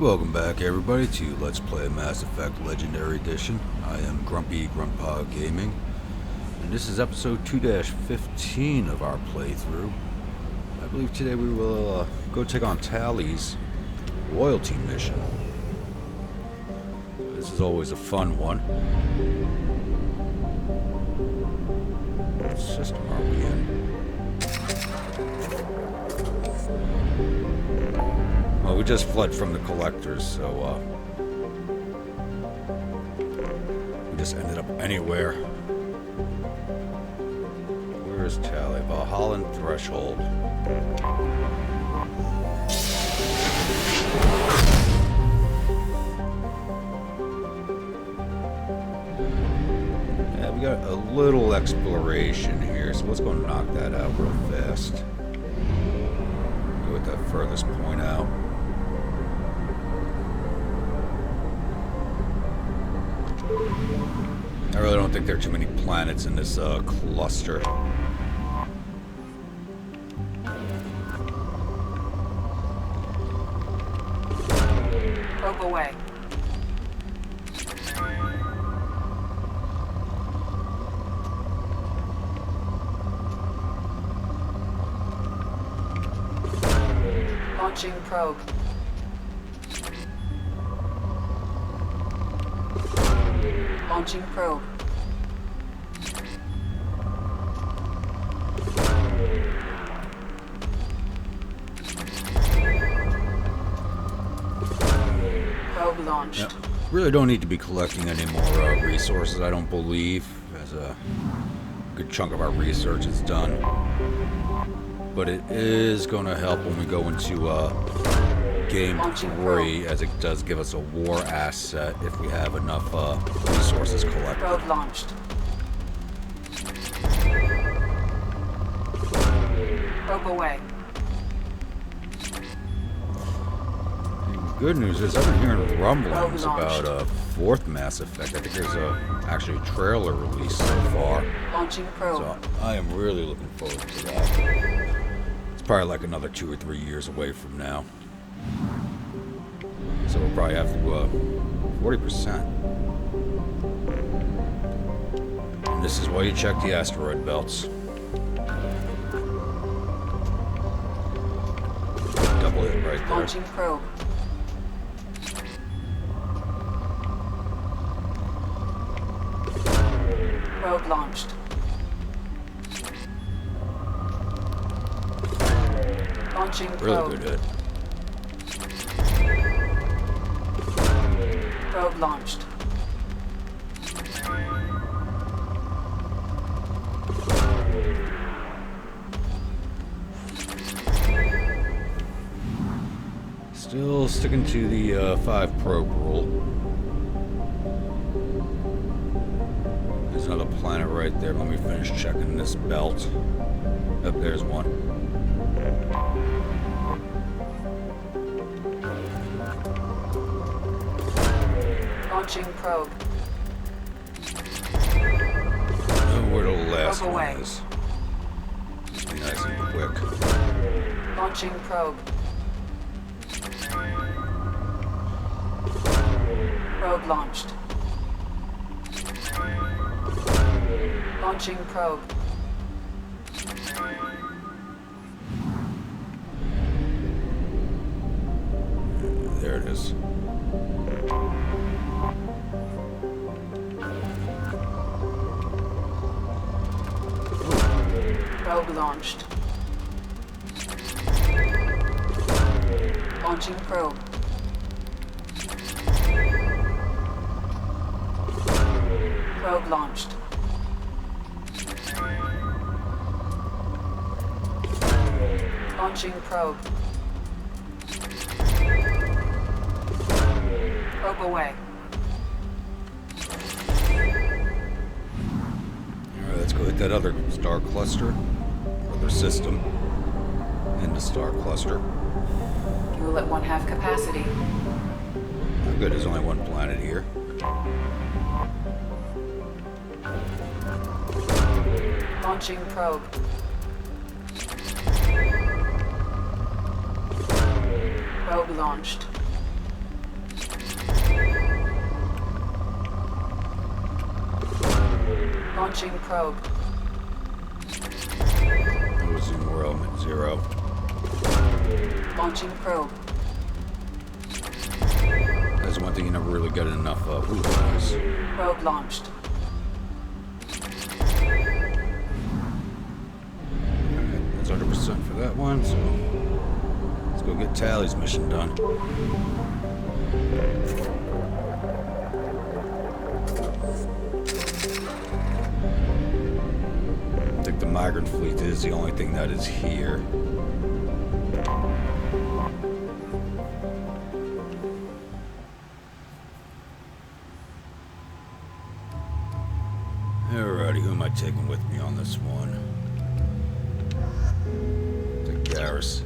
Welcome back everybody to Let's Play Mass Effect Legendary Edition. I am Grumpy Grandpa Gaming, and this is episode 2-15 of our playthrough. I believe today we will go take on Tali's loyalty mission. This is always a fun one. What system are we in? Well, we just fled from the collectors, so we just ended up anywhere. Where is Tali? Valhalla Threshold. Yeah, we got a little exploration here, so let's go knock that out real fast. Go at that furthest point out. I really don't think there are too many planets in this cluster. Probe away. Launching probe. Launching probe. Probe launched. Yep. Really don't need to be collecting any more resources, I don't believe, as a good chunk of our research is done. But it is going to help when we go into Game 3, as it does give us a war asset if we have enough resources collected. Probe launched. Probe away. The good news is I've been hearing rumblings about a fourth Mass Effect. I think there's actually a trailer release so far. Launching probe. So I am really looking forward to that. It's probably like another 2 or 3 years away from now. So we'll probably have to 40%. And this is why you check the asteroid belts. Double hit right there. Launching probe. Probe launched. Launching probe. Really good hit. Probe launched. Still sticking to the 5 probe rule. There's another planet right there. Let me finish checking this belt. Oh, there's one. Launching probe. Know where the last Probe one away. is. Just be nice and quick. Launching probe. Probe launched. Launching probe. There it is. Probe launched. Launching probe. Probe launched. Launching probe. Probe away. Alright, let's go hit that other star cluster. Other system. In the star cluster. Fuel at 1/2 capacity. Oh, good, there's only one planet here. Launching probe. Probe launched. Launching probe. Losing we're element 0. Launching probe. That's one thing you never really get enough of. Ooh, nice. Probe launched. That's 100% for that one, so let's go get Tali's mission done. I think the migrant fleet is the only thing that is here. Alrighty, who am I taking with me on this one? Garrus.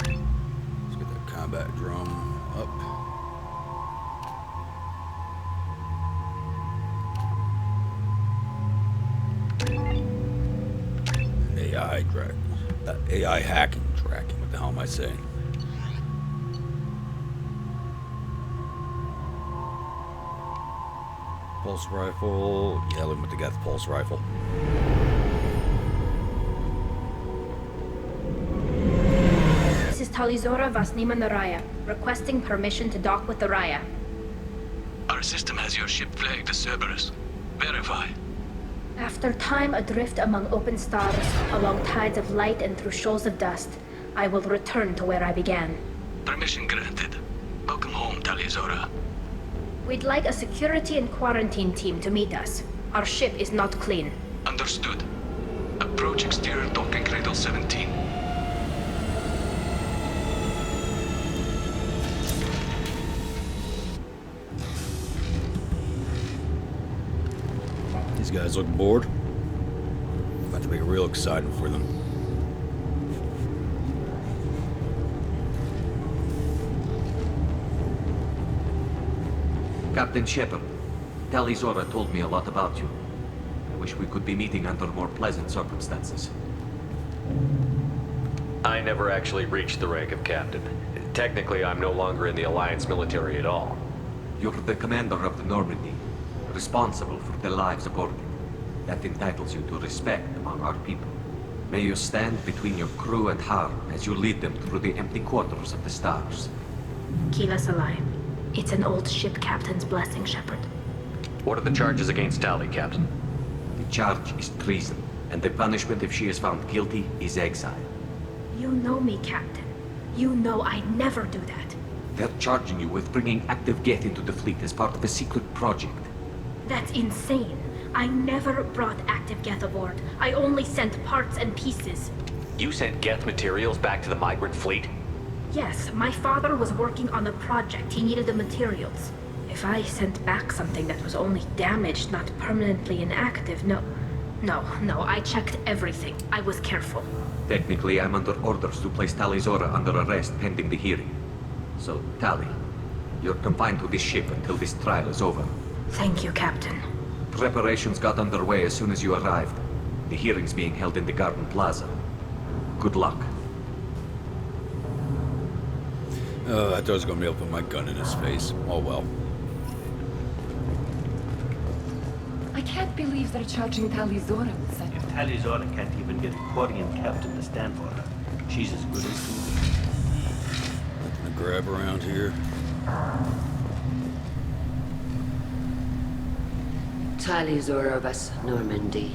Let's get that combat drone up. An AI dragon. AI hacking tracking. What the hell am I saying? Pulse rifle. Yeah, we went to get the pulse rifle. This is Talizora Vasnima Naraya, requesting permission to dock with the Raya. Our system has your ship flagged as Cerberus. Verify. After time adrift among open stars, along tides of light and through shoals of dust, I will return to where I began. Permission granted. Welcome home, Talizora. We'd like a security and quarantine team to meet us. Our ship is not clean. Understood. Approach exterior docking cradle 17. These guys look bored. About to make it real exciting for them. Captain Shepard, Talizora told me a lot about you. I wish we could be meeting under more pleasant circumstances. I never actually reached the rank of captain. Technically, I'm no longer in the Alliance military at all. You're the commander of the Normandy, responsible for the lives aboard it. That entitles you to respect among our people. May you stand between your crew and harm as you lead them through the empty quarters of the stars. Keep us alive. It's an old ship captain's blessing, Shepard. What are the charges against Tali, Captain? The charge is treason, and the punishment if she is found guilty is exile. You know me, Captain. You know I never do that. They're charging you with bringing active Geth into the fleet as part of a secret project. That's insane. I never brought active Geth aboard. I only sent parts and pieces. You sent Geth materials back to the migrant fleet? Yes, my father was working on a project. He needed the materials. If I sent back something that was only damaged, not permanently inactive, no, I checked everything. I was careful. Technically, I'm under orders to place Talizora under arrest pending the hearing. So, Tali, you're confined to this ship until this trial is over. Thank you, Captain. Preparations got underway as soon as you arrived. The hearing's being held in the Garden Plaza. Good luck. I thought I was going to be able to put my gun in his face. Oh well. I can't believe they're charging Talizora with such... If Talizora can't even get a Quarian captain to stand for her, she's as good as gold. Nothing to grab around here. Talizora vas Normandy.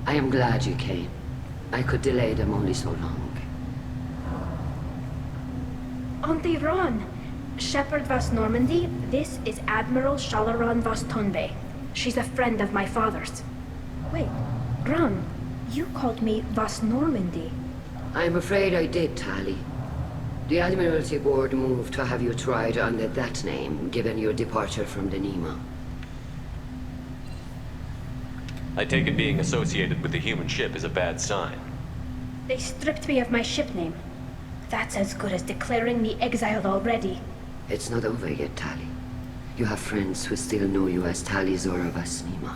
I am glad you came. I could delay them only so long. Auntie Ron! Shepard vas Normandy, this is Admiral Shalaran vas Tonbe. She's a friend of my father's. Wait, Ron, you called me vas Normandy. I'm afraid I did, Tali. The Admiralty Board moved to have you tried under that name, given your departure from the Nima. I take it being associated with the human ship is a bad sign. They stripped me of my ship name. That's as good as declaring me exiled already. It's not over yet, Tali. You have friends who still know you as Talizora vas Nima.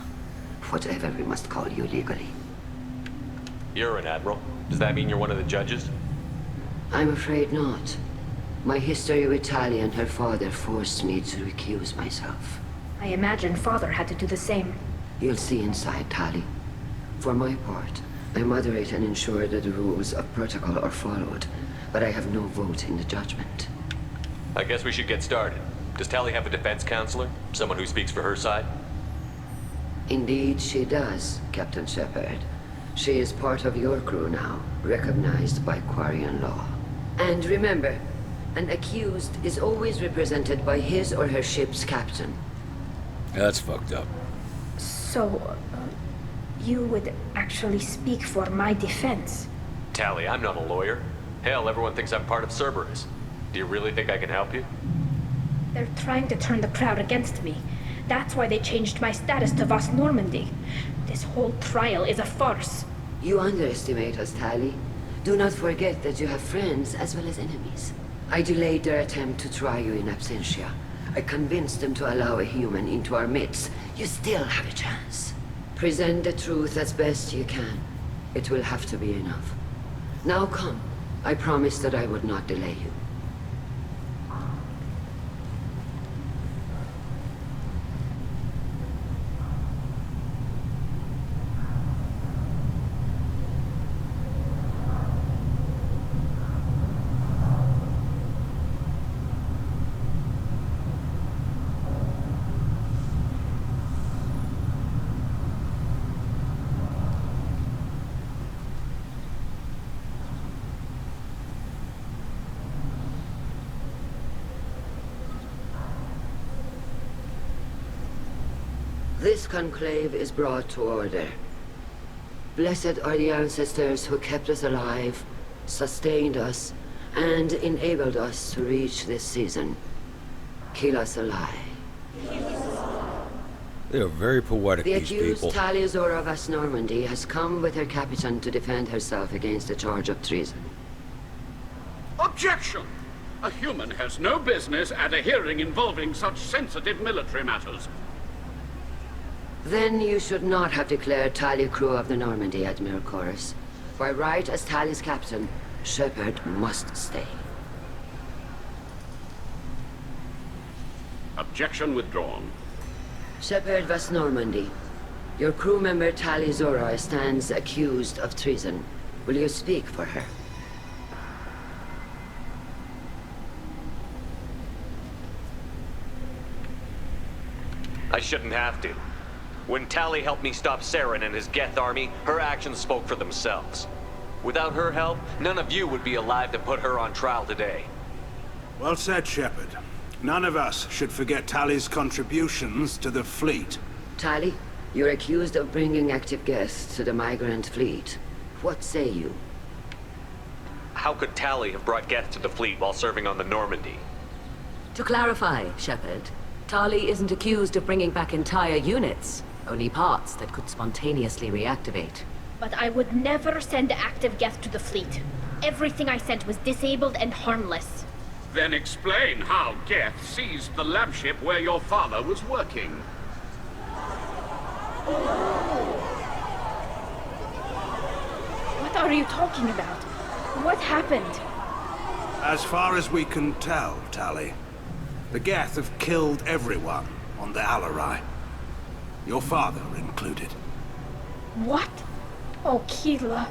Whatever we must call you legally. You're an admiral. Does that mean you're one of the judges? I'm afraid not. My history with Tali and her father forced me to recuse myself. I imagine Father had to do the same. You'll see inside, Tali. For my part, I moderate and ensure that the rules of protocol are followed, but I have no vote in the judgment. I guess we should get started. Does Tali have a defense counselor? Someone who speaks for her side? Indeed, she does, Captain Shepard. She is part of your crew now, recognized by Quarian law. And remember, an accused is always represented by his or her ship's captain. That's fucked up. So, you would actually speak for my defense? Tali, I'm not a lawyer. Hell, everyone thinks I'm part of Cerberus. Do you really think I can help you? They're trying to turn the crowd against me. That's why they changed my status to Vast Normandy. This whole trial is a farce. You underestimate us, Tali. Do not forget that you have friends as well as enemies. I delayed their attempt to try you in absentia. I convinced them to allow a human into our midst. You still have a chance. Present the truth as best you can. It will have to be enough. Now come. I promised that I would not delay you. This conclave is brought to order. Blessed are the ancestors who kept us alive, sustained us, and enabled us to reach this season. Kill us alive. They are very poetic, The these accused people. Tali Zora of Vast Normandy has come with her captain to defend herself against a charge of treason. Objection! A human has no business at a hearing involving such sensitive military matters. Then you should not have declared Tali crew of the Normandy, Admiral Chorus. By right as Tali's captain, Shepard must stay. Objection withdrawn. Shepard Vast Normandy, your crew member Tali Zora stands accused of treason. Will you speak for her? I shouldn't have to. When Tali helped me stop Saren and his Geth army, her actions spoke for themselves. Without her help, none of you would be alive to put her on trial today. Well said, Shepard. None of us should forget Tali's contributions to the fleet. Tali, you're accused of bringing active guests to the migrant fleet. What say you? How could Tali have brought Geth to the fleet while serving on the Normandy? To clarify, Shepard, Tali isn't accused of bringing back entire units, only parts that could spontaneously reactivate. But I would never send active Geth to the fleet. Everything I sent was disabled and harmless. Then explain how Geth seized the lab ship where your father was working. What are you talking about? What happened? As far as we can tell, Tali, the Geth have killed everyone on the Alarai. Your father included. What? Oh, Keela.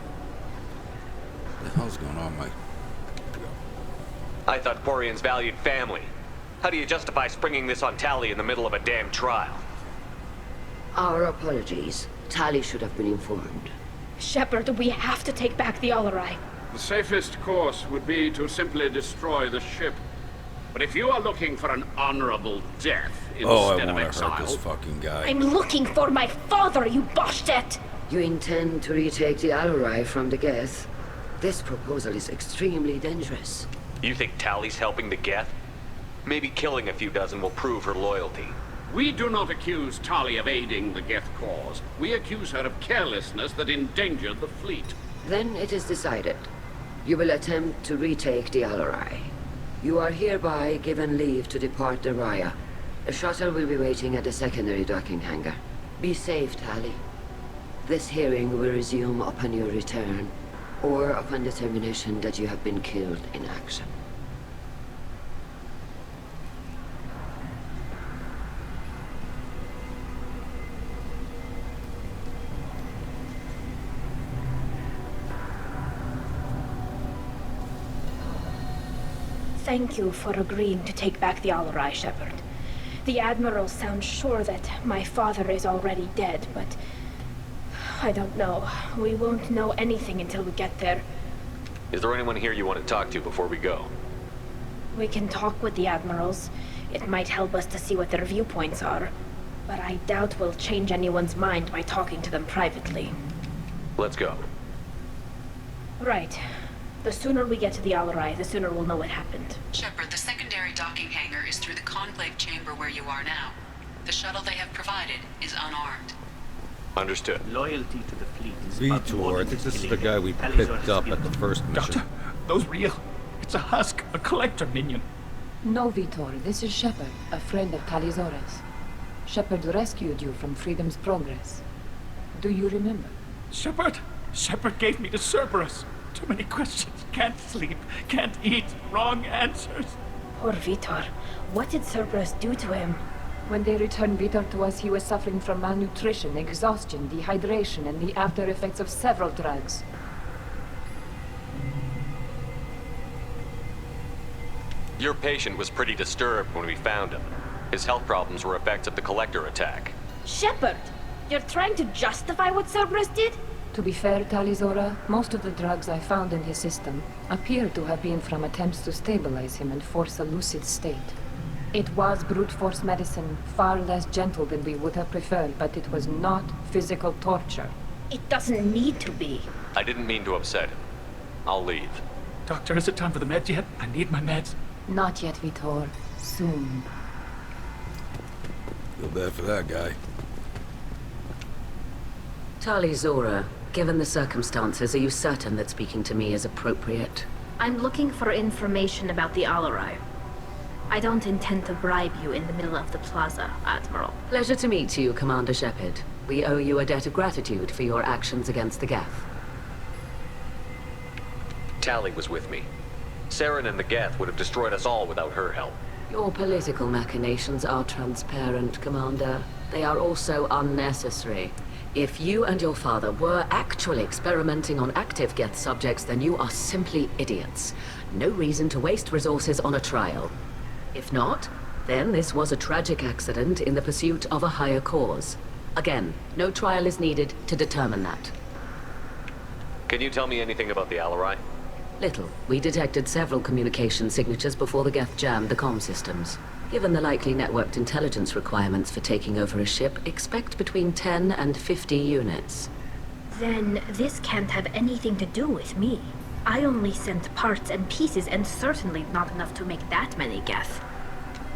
What the hell's going on, Mike? I thought Quarians valued family. How do you justify springing this on Tali in the middle of a damn trial? Our apologies. Tali should have been informed. Shepard, we have to take back the Alarai. The safest course would be to simply destroy the ship. But if you are looking for an honorable death Oh, I instead of want to exile... hurt this fucking guy. I'm looking for my father, you bastet! You intend to retake the Alarai from the Geth? This proposal is extremely dangerous. You think Tali's helping the Geth? Maybe killing a few dozen will prove her loyalty. We do not accuse Tali of aiding the Geth cause. We accuse her of carelessness that endangered the fleet. Then it is decided. You will attempt to retake the Alarai. You are hereby given leave to depart the Raya. A shuttle will be waiting at the secondary docking hangar. Be safe, Tali. This hearing will resume upon your return, or upon determination that you have been killed in action. Thank you for agreeing to take back the Alarai, Shepard. The Admirals sound sure that my father is already dead, but... I don't know. We won't know anything until we get there. Is there anyone here you want to talk to before we go? We can talk with the Admirals. It might help us to see what their viewpoints are. But I doubt we'll change anyone's mind by talking to them privately. Let's go. Right. The sooner we get to the Alarai, the sooner we'll know what happened. Shepard, the secondary docking hangar is through the conclave chamber where you are now. The shuttle they have provided is unarmed. Understood. Loyalty to the fleet is about more Vitor, I than think this is just the killing guy we Tali's picked orders up to at the first mission. Doctor, those real. It's a husk, a collector minion. No, Vitor, this is Shepard, a friend of Talizora's. Shepard rescued you from Freedom's Progress. Do you remember? Shepard gave me to Cerberus. Too many questions. Can't sleep, can't eat, wrong answers. Poor Vitor. What did Cerberus do to him? When they returned Vitor to us, he was suffering from malnutrition, exhaustion, dehydration, and the after effects of several drugs. Your patient was pretty disturbed when we found him. His health problems were effects of the Collector attack. Shepard! You're trying to justify what Cerberus did? To be fair, Talizora, most of the drugs I found in his system appear to have been from attempts to stabilize him and force a lucid state. It was brute force medicine, far less gentle than we would have preferred, but it was not physical torture. It doesn't need to be. I didn't mean to upset him. I'll leave. Doctor, is it time for the meds yet? I need my meds. Not yet, Vitor. Soon. Feel bad for that guy. Talizora, given the circumstances, are you certain that speaking to me is appropriate? I'm looking for information about the Alarai. I don't intend to bribe you in the middle of the plaza, Admiral. Pleasure to meet you, Commander Shepard. We owe you a debt of gratitude for your actions against the Geth. Tali was with me. Saren and the Geth would have destroyed us all without her help. Your political machinations are transparent, Commander. They are also unnecessary. If you and your father were actually experimenting on active Geth subjects, then you are simply idiots. No reason to waste resources on a trial. If not, then this was a tragic accident in the pursuit of a higher cause. Again, no trial is needed to determine that. Can you tell me anything about the Alarai? Little. We detected several communication signatures before the Geth jammed the comm systems. Given the likely networked intelligence requirements for taking over a ship, expect between 10 and 50 units. Then this can't have anything to do with me. I only sent parts and pieces, and certainly not enough to make that many Geth.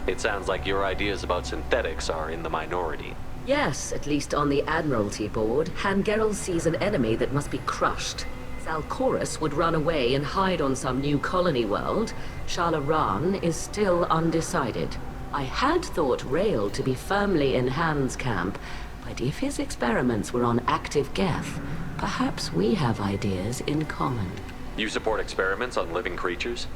It sounds like your ideas about synthetics are in the minority. Yes, at least on the Admiralty board, Hangerel sees an enemy that must be crushed. Zalcorus would run away and hide on some new colony world. Shalaran is still undecided. I had thought Rael to be firmly in Han's camp, but if his experiments were on active Geth, perhaps we have ideas in common. You support experiments on living creatures?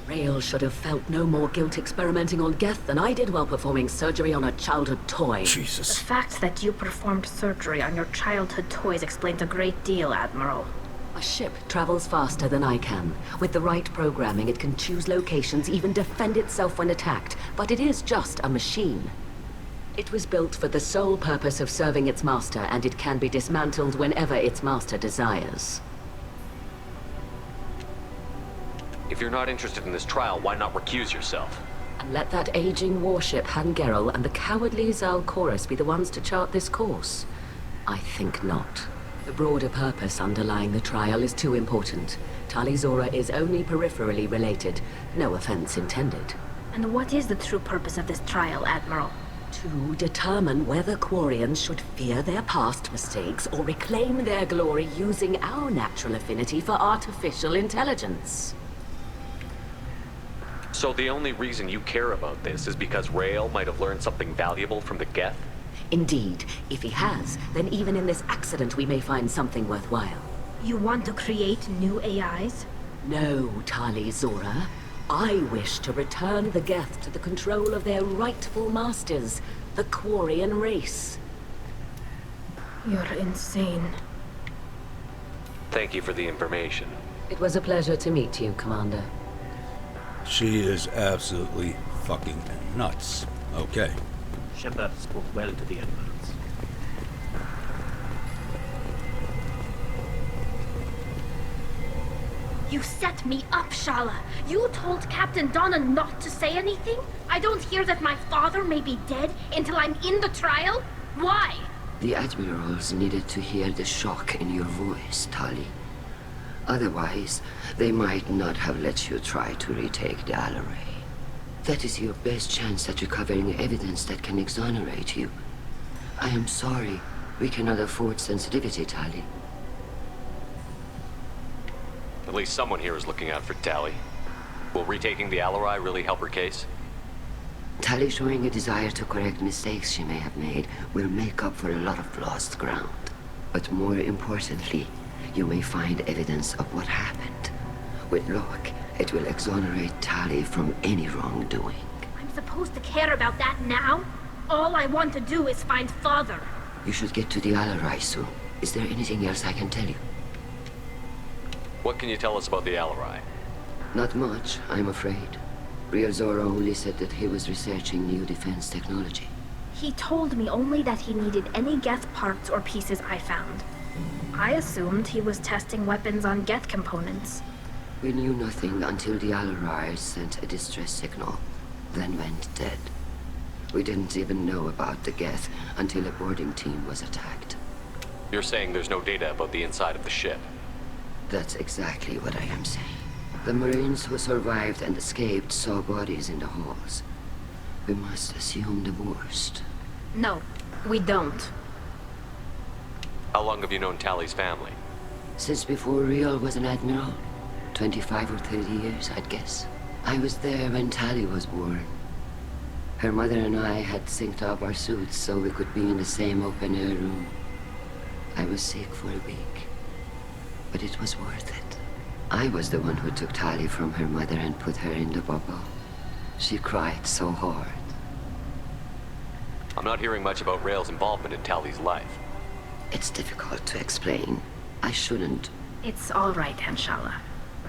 Rael should have felt no more guilt experimenting on Geth than I did while performing surgery on a childhood toy. The fact that you performed surgery on your childhood toys explains a great deal, Admiral. A ship travels faster than I can. With the right programming, it can choose locations, even defend itself when attacked. But it is just a machine. It was built for the sole purpose of serving its master, and it can be dismantled whenever its master desires. If you're not interested in this trial, why not recuse yourself? And let that aging warship Hangerel and the cowardly Zalcorus be the ones to chart this course? I think not. The broader purpose underlying the trial is too important. Talizora is only peripherally related. No offense intended. And what is the true purpose of this trial, Admiral? To determine whether Quarians should fear their past mistakes or reclaim their glory using our natural affinity for artificial intelligence. So the only reason you care about this is because Rael might have learned something valuable from the Geth? Indeed. If he has, then even in this accident we may find something worthwhile. You want to create new AIs? No, Talizora. I wish to return the Geth to the control of their rightful masters, the Quarian race. You're insane. Thank you for the information. It was a pleasure to meet you, Commander. She is absolutely fucking nuts. Okay. Shepard spoke well to the Admirals. You set me up, Shala. You told Captain Donna not to say anything? I don't hear that my father may be dead until I'm in the trial? Why? The Admirals needed to hear the shock in your voice, Tali. Otherwise, they might not have let you try to retake the Alaray. That is your best chance at recovering evidence that can exonerate you. I am sorry. We cannot afford sensitivity, Tali. At least someone here is looking out for Tali. Will retaking the Alarai really help her case? Tali showing a desire to correct mistakes she may have made will make up for a lot of lost ground. But more importantly, you may find evidence of what happened. With luck, it will exonerate Tali from any wrongdoing. I'm supposed to care about that now? All I want to do is find Father. You should get to the Alarai soon. Is there anything else I can tell you? What can you tell us about the Alarai? Not much, I'm afraid. Real Zora only said that he was researching new defense technology. He told me only that he needed any Geth parts or pieces I found. I assumed he was testing weapons on Geth components. We knew nothing until the Alarai sent a distress signal, then went dead. We didn't even know about the Geth until a boarding team was attacked. You're saying there's no data about the inside of the ship? That's exactly what I am saying. The Marines who survived and escaped saw bodies in the halls. We must assume the worst. No, we don't. How long have you known Tali's family? Since before Real was an Admiral. 25 or 30 years, I'd guess. I was there when Tali was born. Her mother and I had synced up our suits so we could be in the same open-air room. I was sick for a week, but it was worth it. I was the one who took Tali from her mother and put her in the bubble. She cried so hard. I'm not hearing much about Rael's involvement in Tali's life. It's difficult to explain. I shouldn't. It's all right, Hanshala.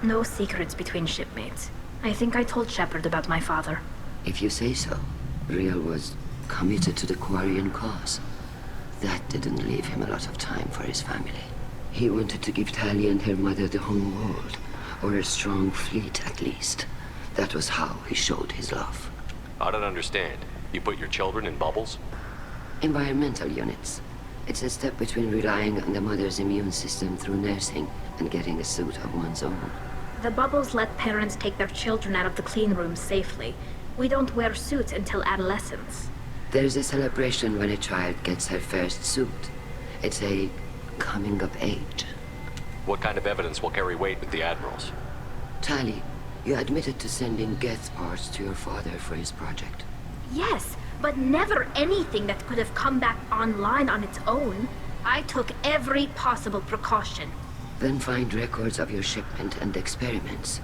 No secrets between shipmates. I think I told Shepard about my father. If you say so. Real was committed to the Quarian cause. That didn't leave him a lot of time for his family. He wanted to give Tali and her mother the home world, or a strong fleet at least. That was how he showed his love. I don't understand. You put your children in bubbles? Environmental units. It's a step between relying on the mother's immune system through nursing and getting a suit of one's own. The bubbles let parents take their children out of the clean rooms safely. We don't wear suits until adolescence. There's a celebration when a child gets her first suit. It's a coming of age. What kind of evidence will carry weight with the Admirals? Tali, you admitted to sending Geth parts to your father for his project. Yes, but never anything that could have come back online on its own. I took every possible precaution. Then find records of your shipment and experiments.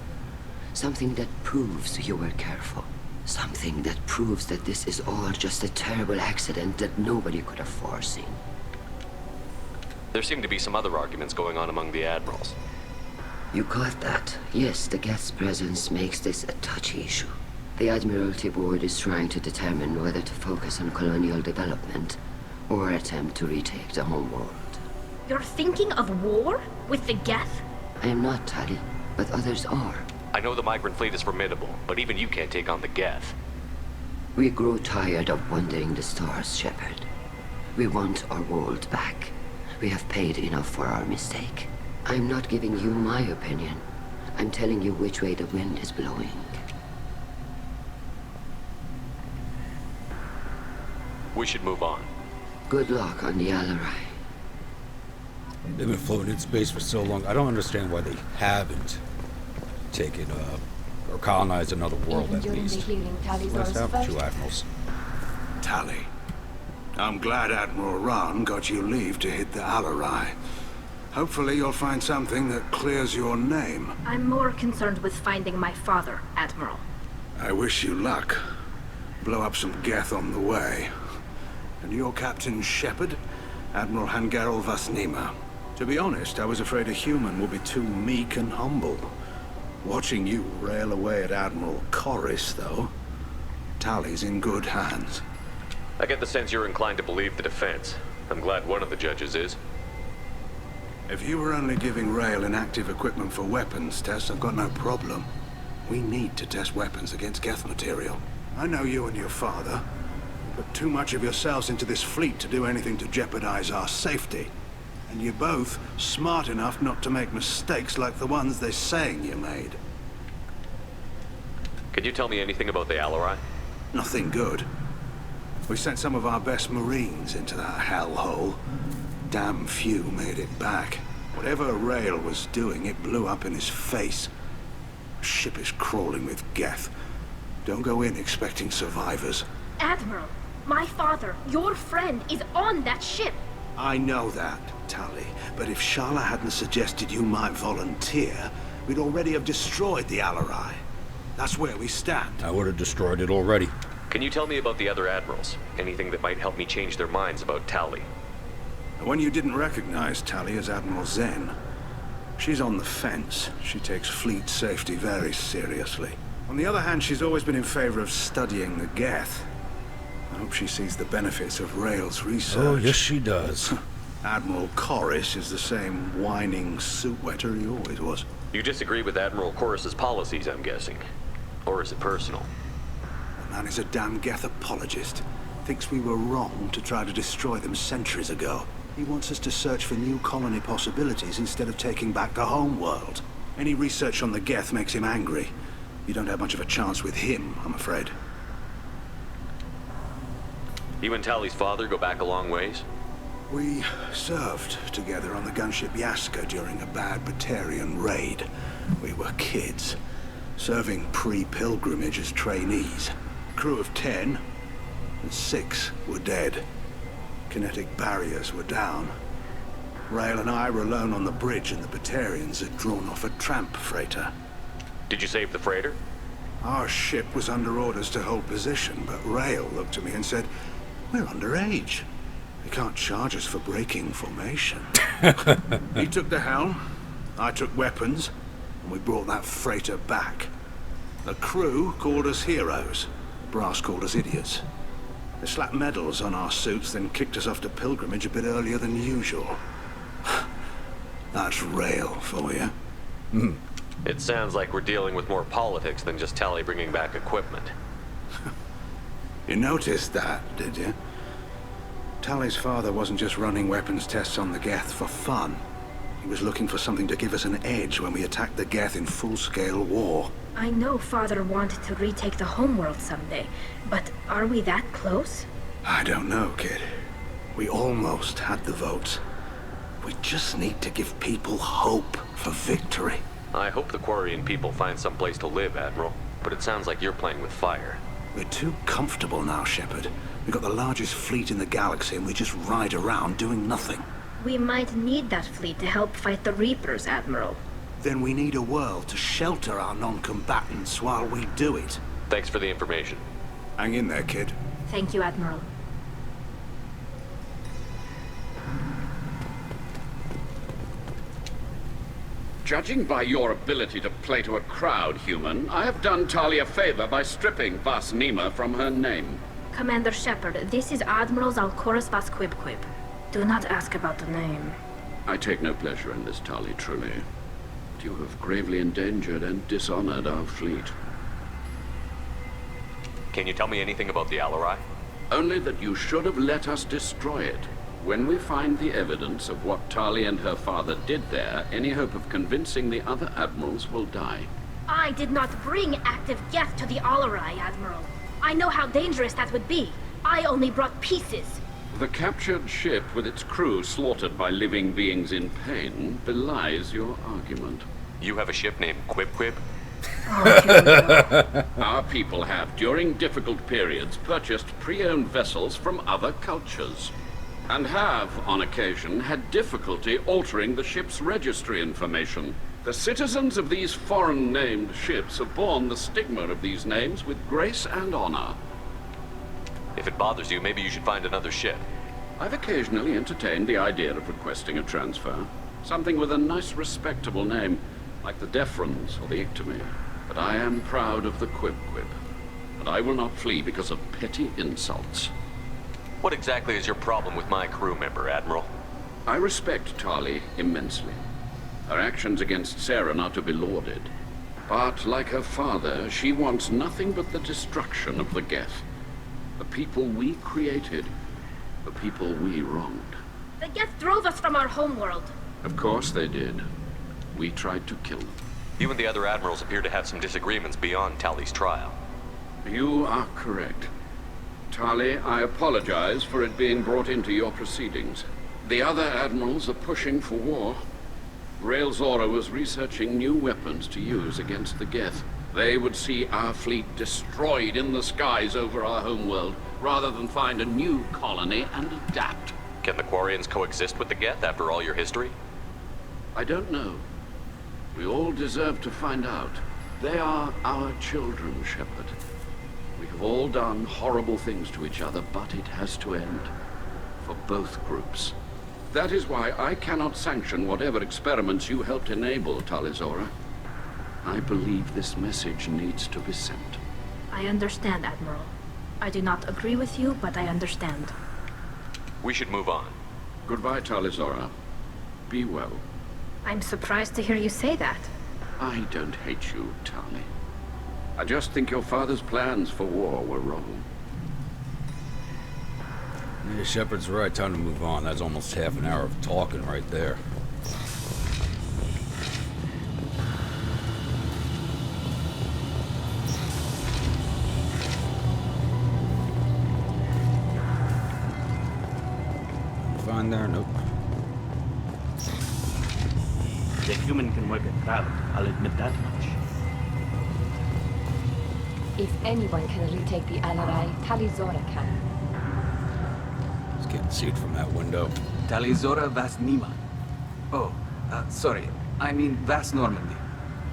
Something that proves you were careful. Something that proves that this is all just a terrible accident that nobody could have foreseen. There seem to be some other arguments going on among the Admirals. You caught that? Yes, the Geth's presence makes this a touchy issue. The Admiralty Board is trying to determine whether to focus on colonial development or attempt to retake the home world. You're thinking of war? With the Geth? I am not, Tali, but others are. I know the migrant fleet is formidable, but even you can't take on the Geth. We grow tired of wandering the stars, Shepard. We want our world back. We have paid enough for our mistake. I'm not giving you my opinion. I'm telling you which way the wind is blowing. We should move on. Good luck on the Alarai. They've been floating in space for so long. I don't understand why they haven't taken or colonized another world Even at during least. the healing, Tali's Let's orders have first. two admirals. Tali. I'm glad Admiral Ran got you leave to hit the Alarai. Hopefully you'll find something that clears your name. I'm more concerned with finding my father, Admiral. I wish you luck. Blow up some Geth on the way. And your Captain Shepard? Admiral Hangarel Vasnima. To be honest, I was afraid a human would be too meek and humble. Watching you rail away at Admiral Corris, though, Tali's in good hands. I get the sense you're inclined to believe the defense. I'm glad one of the judges is. If you were only giving Rail inactive equipment for weapons tests, I've got no problem. We need to test weapons against Geth material. I know you and your father put too much of yourselves into this fleet to do anything to jeopardize our safety. And you're both smart enough not to make mistakes like the ones they're saying you made. Can you tell me anything about the Alarai? Nothing good. We sent some of our best Marines into that hellhole. Damn few made it back. Whatever Rail was doing, it blew up in his face. The ship is crawling with Geth. Don't go in expecting survivors. Admiral, my father, your friend, is on that ship. I know that, Tali, but if Shala hadn't suggested you might volunteer, we'd already have destroyed the Alarai. That's where we stand. I would have destroyed it already. Can you tell me about the other Admirals? Anything that might help me change their minds about Tali? The one you didn't recognize, Tali, is Admiral Zen. She's on the fence. She takes fleet safety very seriously. On the other hand, she's always been in favor of studying the Geth. I hope she sees the benefits of Rail's research. Oh, yes she does. Admiral Corris is the same whining suit wetter he always was. You disagree with Admiral Corris's policies, I'm guessing. Or is it personal? The man is a damn Geth apologist. Thinks we were wrong to try to destroy them centuries ago. He wants us to search for new colony possibilities instead of taking back the home world. Any research on the Geth makes him angry. You don't have much of a chance with him, I'm afraid. You and Tali's father go back a long ways? We served together on the gunship Yaska during a bad Batarian raid. We were kids, serving pre-pilgrimage as trainees. Crew of 10, and 6 were dead. Kinetic barriers were down. Rail and I were alone on the bridge, and the Batarians had drawn off a tramp freighter. Did you save the freighter? Our ship was under orders to hold position, but Rail looked at me and said, "We're underage. They can't charge us for breaking formation." He took the helm, I took weapons, and we brought that freighter back. The crew called us heroes. Brass called us idiots. They slapped medals on our suits, then kicked us off to pilgrimage a bit earlier than usual. That's Rail for you. It sounds like we're dealing with more politics than just Tali bringing back equipment. You noticed that, did you? Tali's father wasn't just running weapons tests on the Geth for fun. He was looking for something to give us an edge when we attacked the Geth in full-scale war. I know Father wanted to retake the homeworld someday, but are we that close? I don't know, kid. We almost had the votes. We just need to give people hope for victory. I hope the Quarian people find some place to live, Admiral. But it sounds like you're playing with fire. We're too comfortable now, Shepard. We've got the largest fleet in the galaxy and we just ride around doing nothing. We might need that fleet to help fight the Reapers, Admiral. Then we need a world to shelter our non-combatants while we do it. Thanks for the information. Hang in there, kid. Thank you, Admiral. Judging by your ability to play to a crowd, human, I have done Tali a favor by stripping Vas Nima from her name. Commander Shepard, this is Admiral Zalkoris Vas Quib. Do not ask about the name. I take no pleasure in this, Tali, truly. But you have gravely endangered and dishonored our fleet. Can you tell me anything about the Alarai? Only that you should have let us destroy it. When we find the evidence of what Tali and her father did there, any hope of convincing the other admirals will die. I did not bring active Geth to the Alarai, Admiral. I know how dangerous that would be. I only brought pieces. The captured ship with its crew slaughtered by living beings in pain belies your argument. You have a ship named Quib? Our people have, during difficult periods, purchased pre-owned vessels from other cultures. And have, on occasion, had difficulty altering the ship's registry information. The citizens of these foreign-named ships have borne the stigma of these names with grace and honor. If it bothers you, maybe you should find another ship. I've occasionally entertained the idea of requesting a transfer. Something with a nice, respectable name. like the Defrons or the Ictomy, but I am proud of the Quib-Quib, and I will not flee because of petty insults. What exactly is your problem with my crew member, Admiral? I respect Tali immensely. Her actions against Saren are to be lauded. But, like her father, she wants nothing but the destruction of the Geth. The people we created, the people we wronged. The Geth drove us from our homeworld. Of course they did. We tried to kill them. You and the other Admirals appear to have some disagreements beyond Tali's trial. You are correct. Tali, I apologize for it being brought into your proceedings. The other Admirals are pushing for war. Rael Zora was researching new weapons to use against the Geth. They would see our fleet destroyed in the skies over our homeworld, rather than find a new colony and adapt. Can the Quarians coexist with the Geth after all your history? I don't know. We all deserve to find out. They are our children, Shepard. We have all done horrible things to each other, but it has to end. For both groups. That is why I cannot sanction whatever experiments you helped enable, Tali Zora. I believe this message needs to be sent. I understand, Admiral. I do not agree with you, but I understand. We should move on. Goodbye, Tali Zora. Be well. I'm surprised to hear you say that. I don't hate you, Tali. I just think your father's plans for war were wrong. Yeah, Shepard's right. Time to move on. That's almost half an hour of talking right there. Find there? Nope. The human can work a crowd, I'll admit that much. If anyone can retake the Alarai, Tali Zora can. Can't see it from that window. Tali Zora Vas Nima. Oh, sorry. I mean Vas Normandy.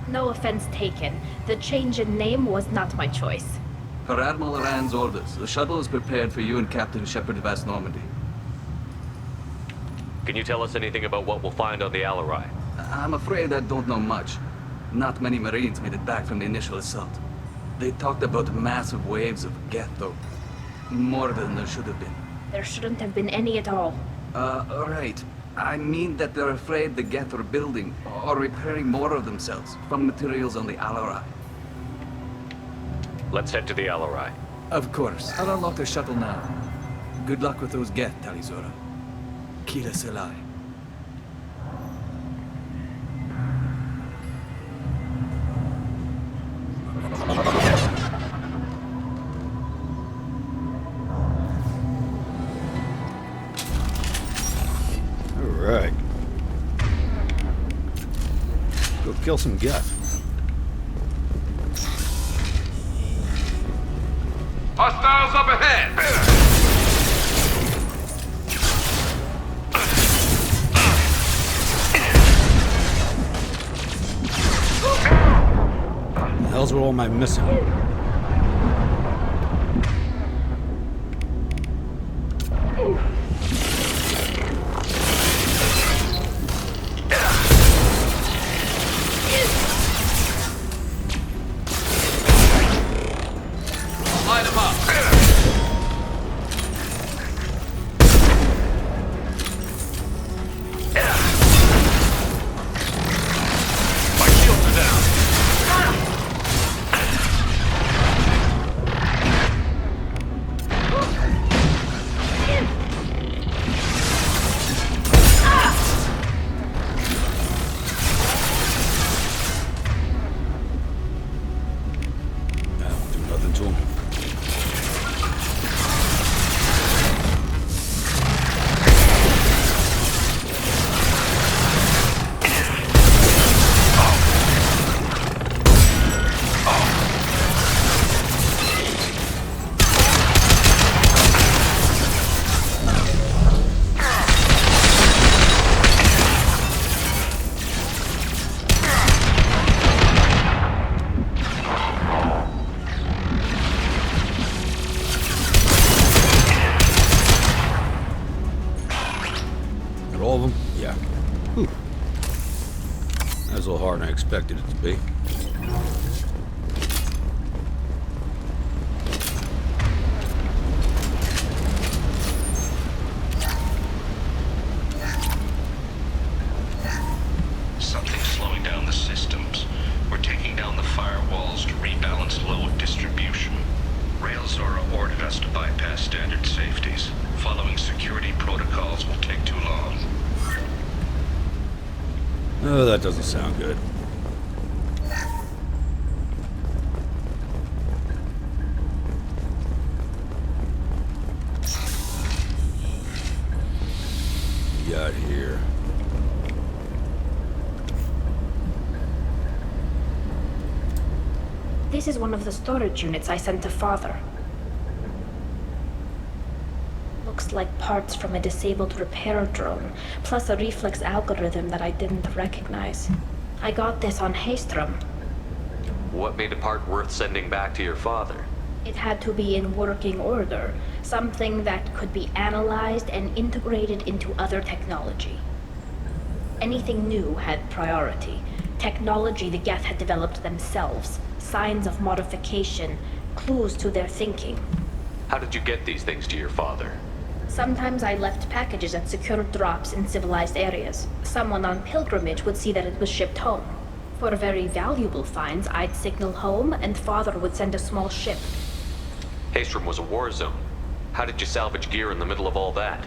No offense taken. The change in name was not my choice. Per Admiral Rand's orders, the shuttle is prepared for you and Captain Shepard Vas Normandy. Can you tell us anything about what we'll find on the Alarai? I'm afraid I don't know much. Not many Marines made it back from the initial assault. They talked about massive waves of Geth, though. More than there should have been. There shouldn't have been any at all. Right. I mean that they're afraid the Geth are building or repairing more of themselves from materials on the Alarai. Let's head to the Alarai. Of course. I'll unlock the shuttle now. Good luck with those Geth, Tali Zora. Kila Selai. Alright. Go kill some Geth. Hostiles up ahead! What the hell's with all my missing? Line them up! My shields are down! That won't do nothing to him. expected it to be. Something's slowing down the systems. We're taking down the firewalls to rebalance load distribution. Rail Zora ordered us to bypass standard safeties. Following security protocols will take too long. Oh, that doesn't sound good. We got here. This is one of the storage units I sent to Father. Looks like parts from a disabled repair drone, plus a reflex algorithm that I didn't recognize. I got this on Haystrom. What made a part worth sending back to your father? It had to be in working order, something that could be analyzed and integrated into other technology. Anything new had priority. Technology the Geth had developed themselves, signs of modification, clues to their thinking. How did you get these things to your father? Sometimes I left packages at secure drops in civilized areas. Someone on pilgrimage would see that it was shipped home. For very valuable finds, I'd signal home, and Father would send a small ship. Haystrom was a war zone. How did you salvage gear in the middle of all that?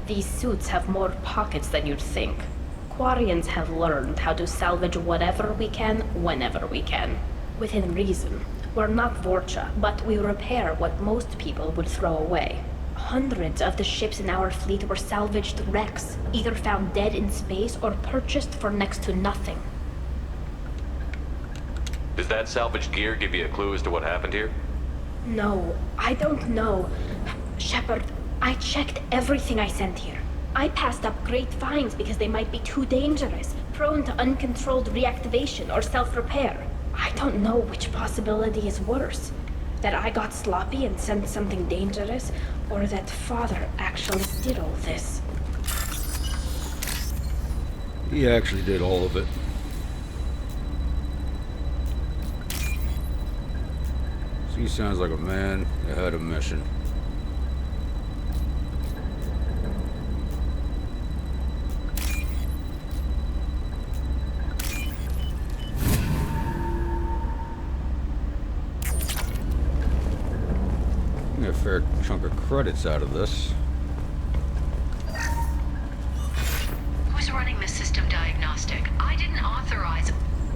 These suits have more pockets than you'd think. Quarians have learned how to salvage whatever we can, whenever we can. Within reason. We're not Vorcha, but we repair what most people would throw away. Hundreds of the ships in our fleet were salvaged wrecks, either found dead in space or purchased for next to nothing. Does that salvaged gear give you a clue as to what happened here? No, I don't know. Shepard, I checked everything I sent here. I passed up great finds because they might be too dangerous, prone to uncontrolled reactivation or self-repair. I don't know which possibility is worse. That I got sloppy and sent something dangerous, or that Father actually did all this. He actually did all of it. So he sounds like a man that had a mission. Get a fair chunk of credits out of this. Who's running the system diagnostic? I didn't authorize.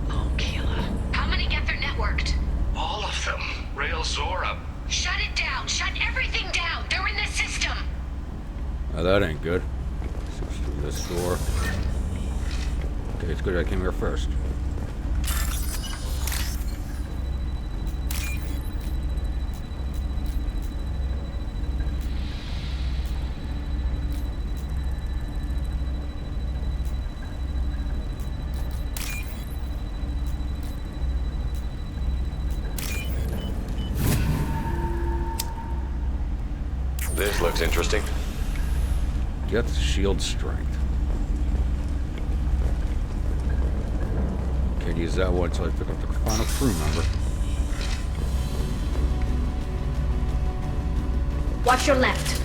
Oh, Kayla. How many get their networked? All of them. Rail Zora. Shut it down! Shut everything down! They're in the system! Now that ain't good. Switch through this door. Okay, it's good I came here first. This looks interesting. Get shield strength. Can't use that one until I pick up the final crew member. Watch your left.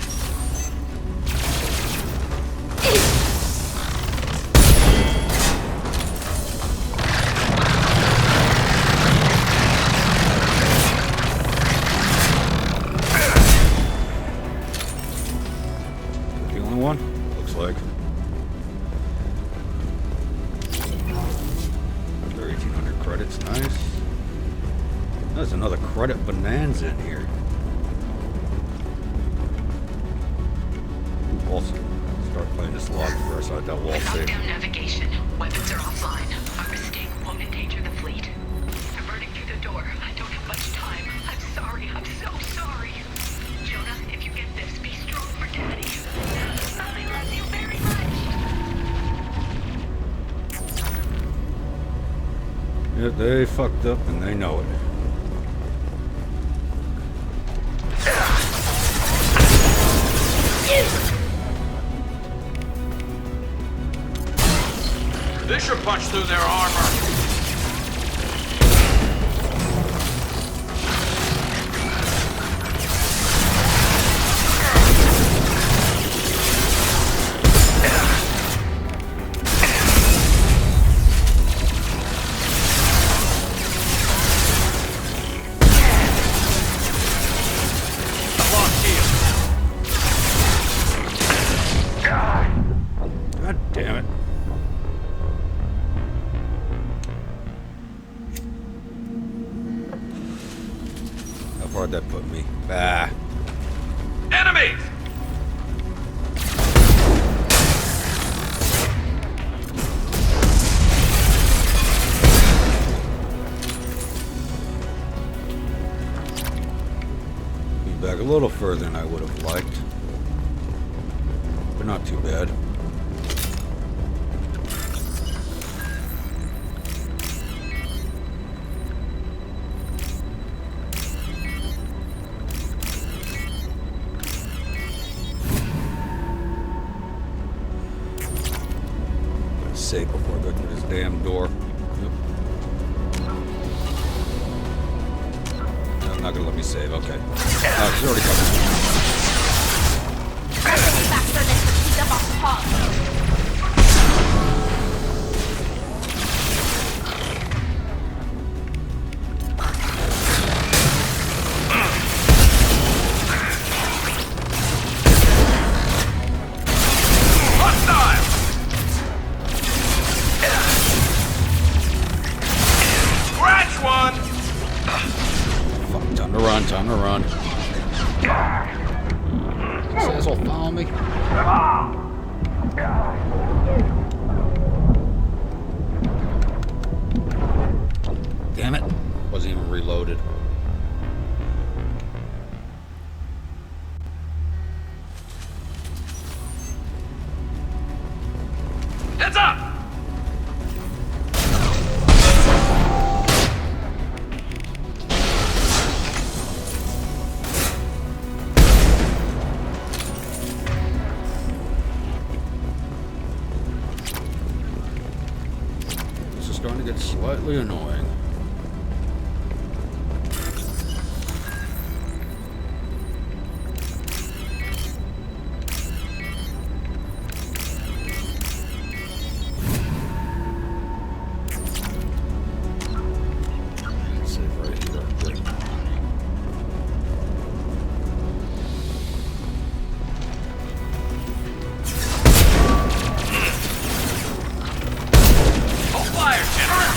The only one? Looks like. Another 1,800 credits, nice. There's another credit bonanza in here. Also, start playing this log before I start that wall I locked safe. down navigation. Weapons are offline. Our mistake won't endanger the fleet. I'm running through the door. I don't have much time. I'm sorry. I'm so sorry. Jonah, if you get this, be strong for Daddy. I love you very much. Yeah, they fucked up and they know it. This should punch through their armor. far that put me? Ah. Enemies! Back a little further than I would have liked, but not too bad. Gotta save before I go through this damn door. Not gonna let me save, okay. She's already coming. Scratch one! Fuck, time to run, time to run. This asshole follow me. Damn it. Wasn't even reloaded. Heads up! This is starting to get slightly annoying. Save right here. Good. Hold fire, General!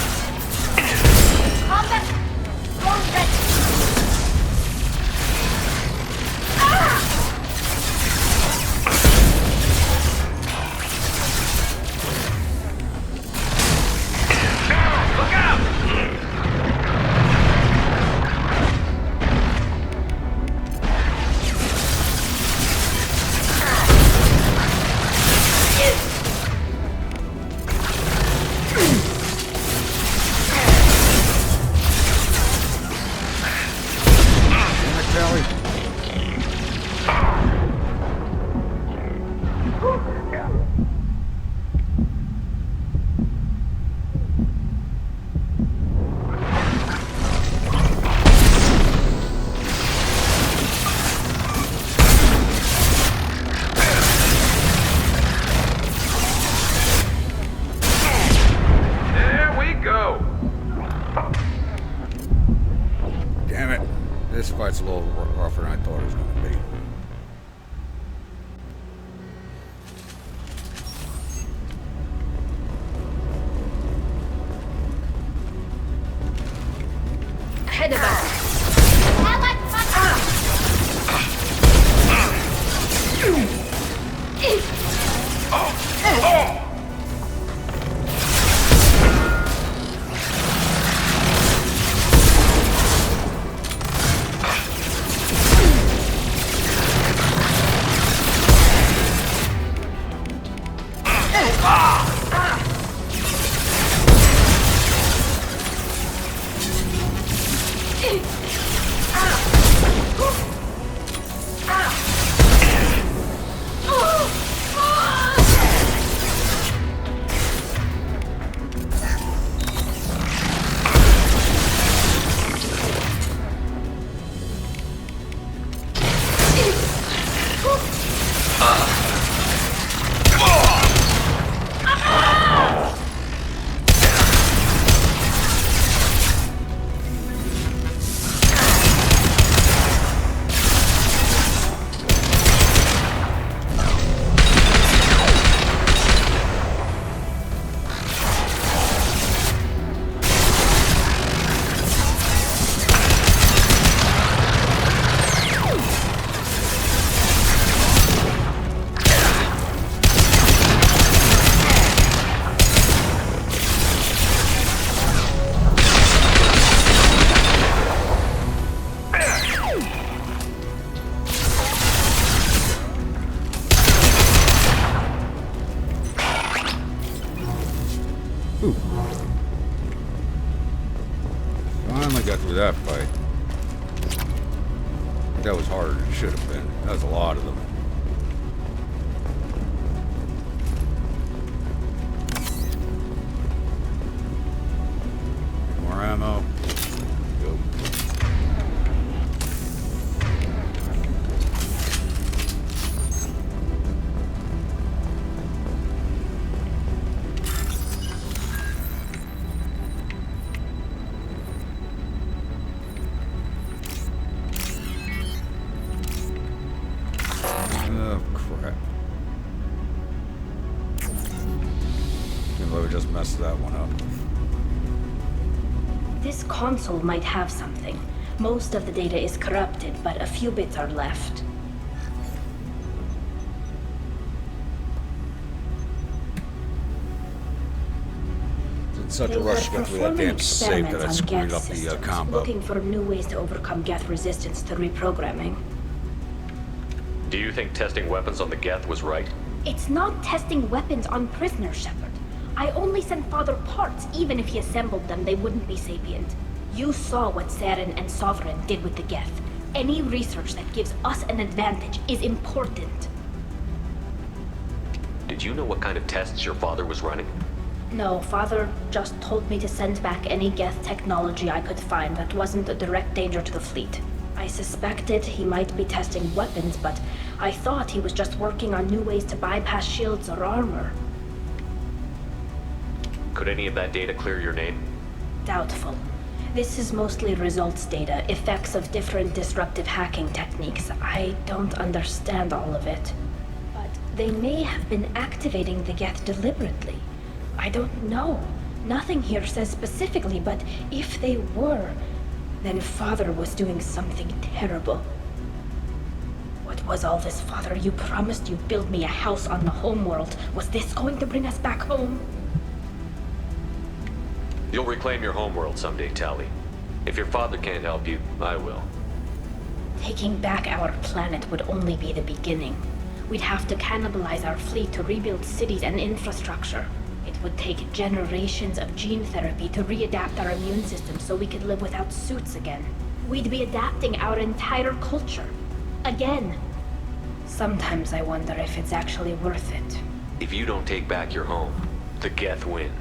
Combat! Drone ready! Look out! Damn it, Tali. There we go! Damn it. This fight's a little rougher than I thought it was going to be. Ahead of us! fight. That was harder than it should have been. That was a lot of them. More ammo. Go. Oh, crap. Can't believe I just messed that one up. This console might have something. Most of the data is corrupted, but a few bits are left. In such They a were rush to get through that performing damn safe that I experiments on screwed Geth up the systems, combo. looking for new ways to overcome Geth resistance to reprogramming. Do you think testing weapons on the Geth was right? It's not testing weapons on prisoners, Shepard. I only sent Father parts. Even if he assembled them, they wouldn't be sapient. You saw what Saren and Sovereign did with the Geth. Any research that gives us an advantage is important. Did you know what kind of tests your father was running? No, Father just told me to send back any Geth technology I could find that wasn't a direct danger to the fleet. I suspected he might be testing weapons, but I thought he was just working on new ways to bypass shields or armor. Could any of that data clear your name? Doubtful. This is mostly results data, effects of different disruptive hacking techniques. I don't understand all of it. But they may have been activating the Geth deliberately. I don't know. Nothing here says specifically, but if they were, then Father was doing something terrible. What was all this, Father? You promised you'd build me a house on the homeworld. Was this going to bring us back home? You'll reclaim your homeworld someday, Tali. If your father can't help you, I will. Taking back our planet would only be the beginning. We'd have to cannibalize our fleet to rebuild cities and infrastructure. It would take generations of gene therapy to readapt our immune system so we could live without suits again. We'd be adapting our entire culture. Again. Sometimes I wonder if it's actually worth it. If you don't take back your home, the Geth win.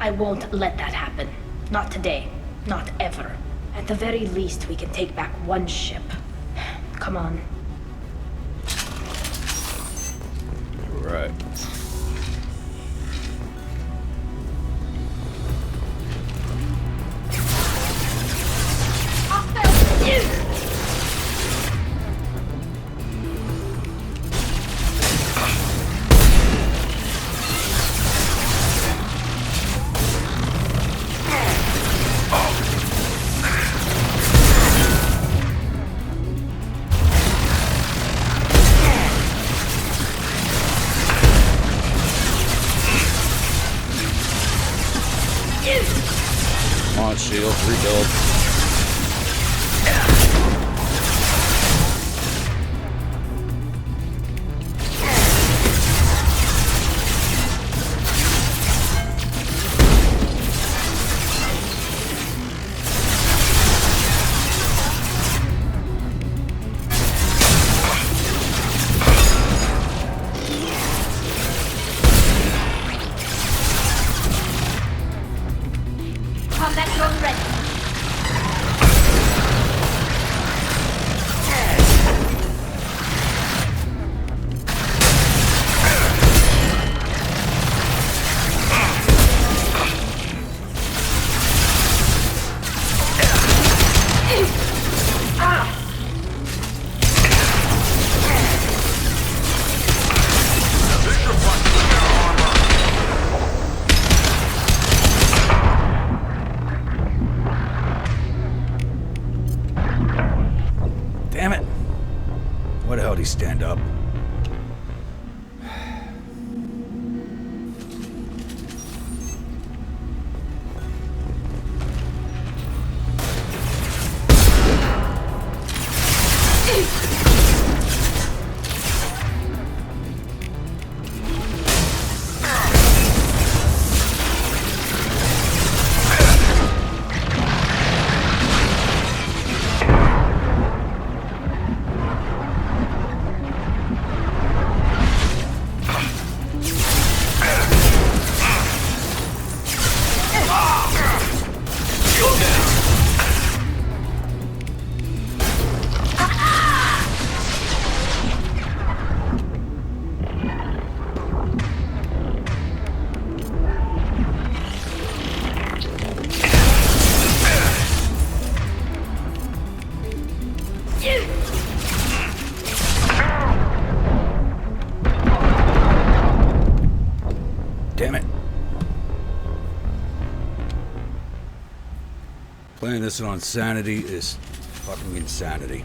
I won't let that happen. Not today. Not ever. At the very least, we can take back one ship. Come on. Right. Come on, shield, rebuild. Combat drone ready. Damn it. Why the hell did he stand up? Damn it. Playing this on sanity is fucking insanity.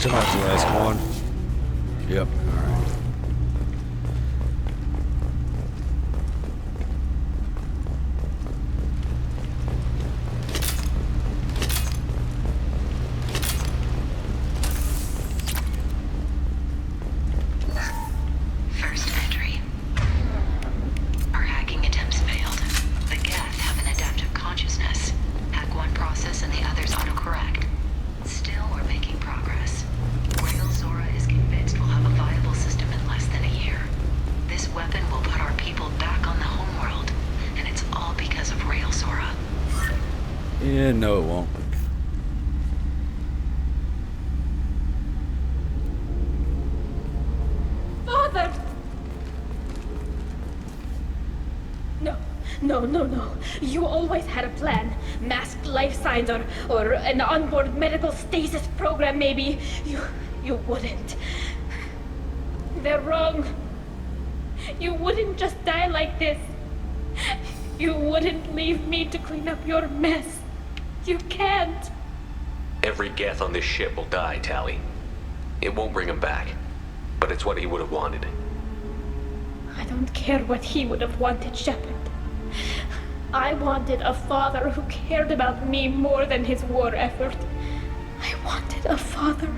That's the last one. Yep. Alright. First entry. Our hacking attempts failed. The Geth have an adaptive consciousness. Hack one process and the others autocorrect. Still, we're making progress. Rail Zora is convinced we'll have a viable system in less than a year. This weapon will put our people back on the homeworld, and it's all because of Rail Zora. Yeah, no, it won't. Father! No. You always had a plan. Masked life signs or an onboard medical stasis program, maybe. You wouldn't. They're wrong. You wouldn't just die like this. You wouldn't leave me to clean up your mess. You can't. Every Geth on this ship will die, Tali. It won't bring him back, but it's what he would have wanted. I don't care what he would have wanted, Shepard. I wanted a father who cared about me more than his war effort. I wanted a father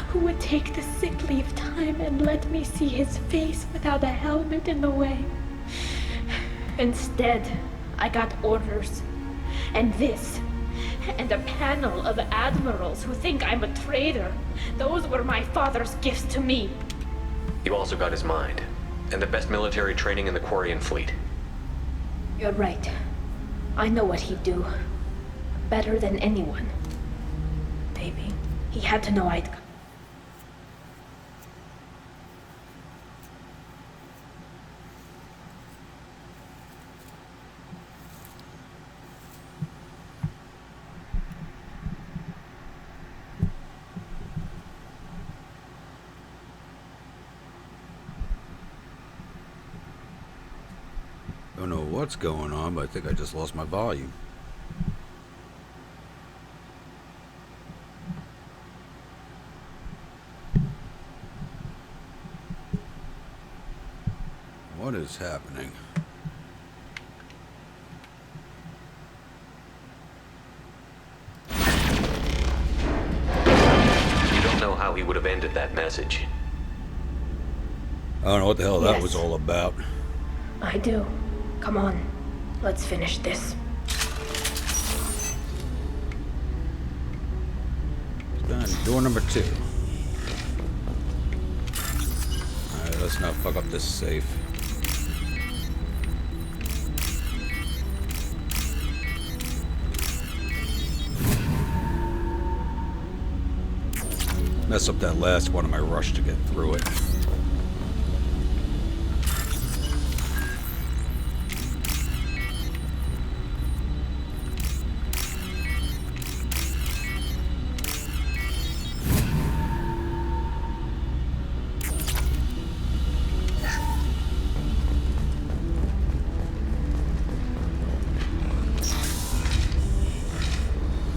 who would take the sick leave time and let me see his face without a helmet in the way. Instead, I got orders. And this. And a panel of admirals who think I'm a traitor. Those were my father's gifts to me. You also got his mind, and the best military training in the Quarian fleet. You're right. I know what he'd do. Better than anyone. Maybe he had to know I'd... Don't know what's going on, but I think I just lost my volume. What is happening? You don't know how he would have ended that message. I don't know what the hell that was all about. I do. Come on. Let's finish this. Done. Door number 2. Alright, let's let's not fuck up this safe. Mess up that last one in my rush to get through it.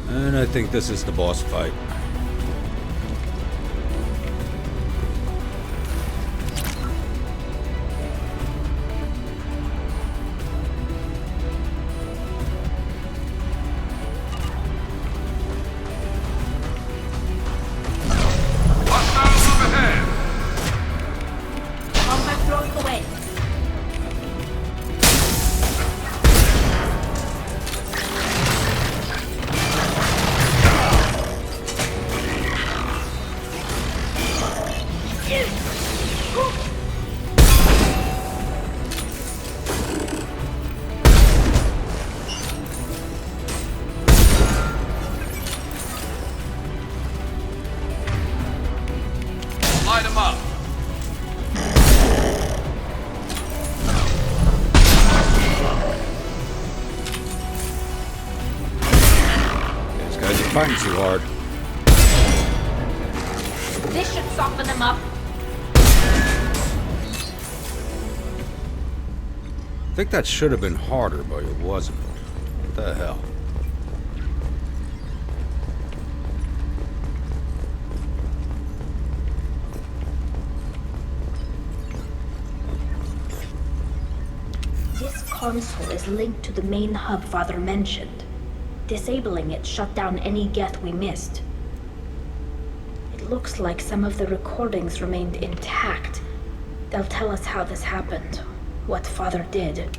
And I think this is the boss fight. Light him up. These guys are fighting too hard. This should soften them up. I think that should have been harder, but it wasn't. What the hell? This console is linked to the main hub Father mentioned. Disabling it shut down any Geth we missed. It looks like some of the recordings remained intact. They'll tell us how this happened, what Father did.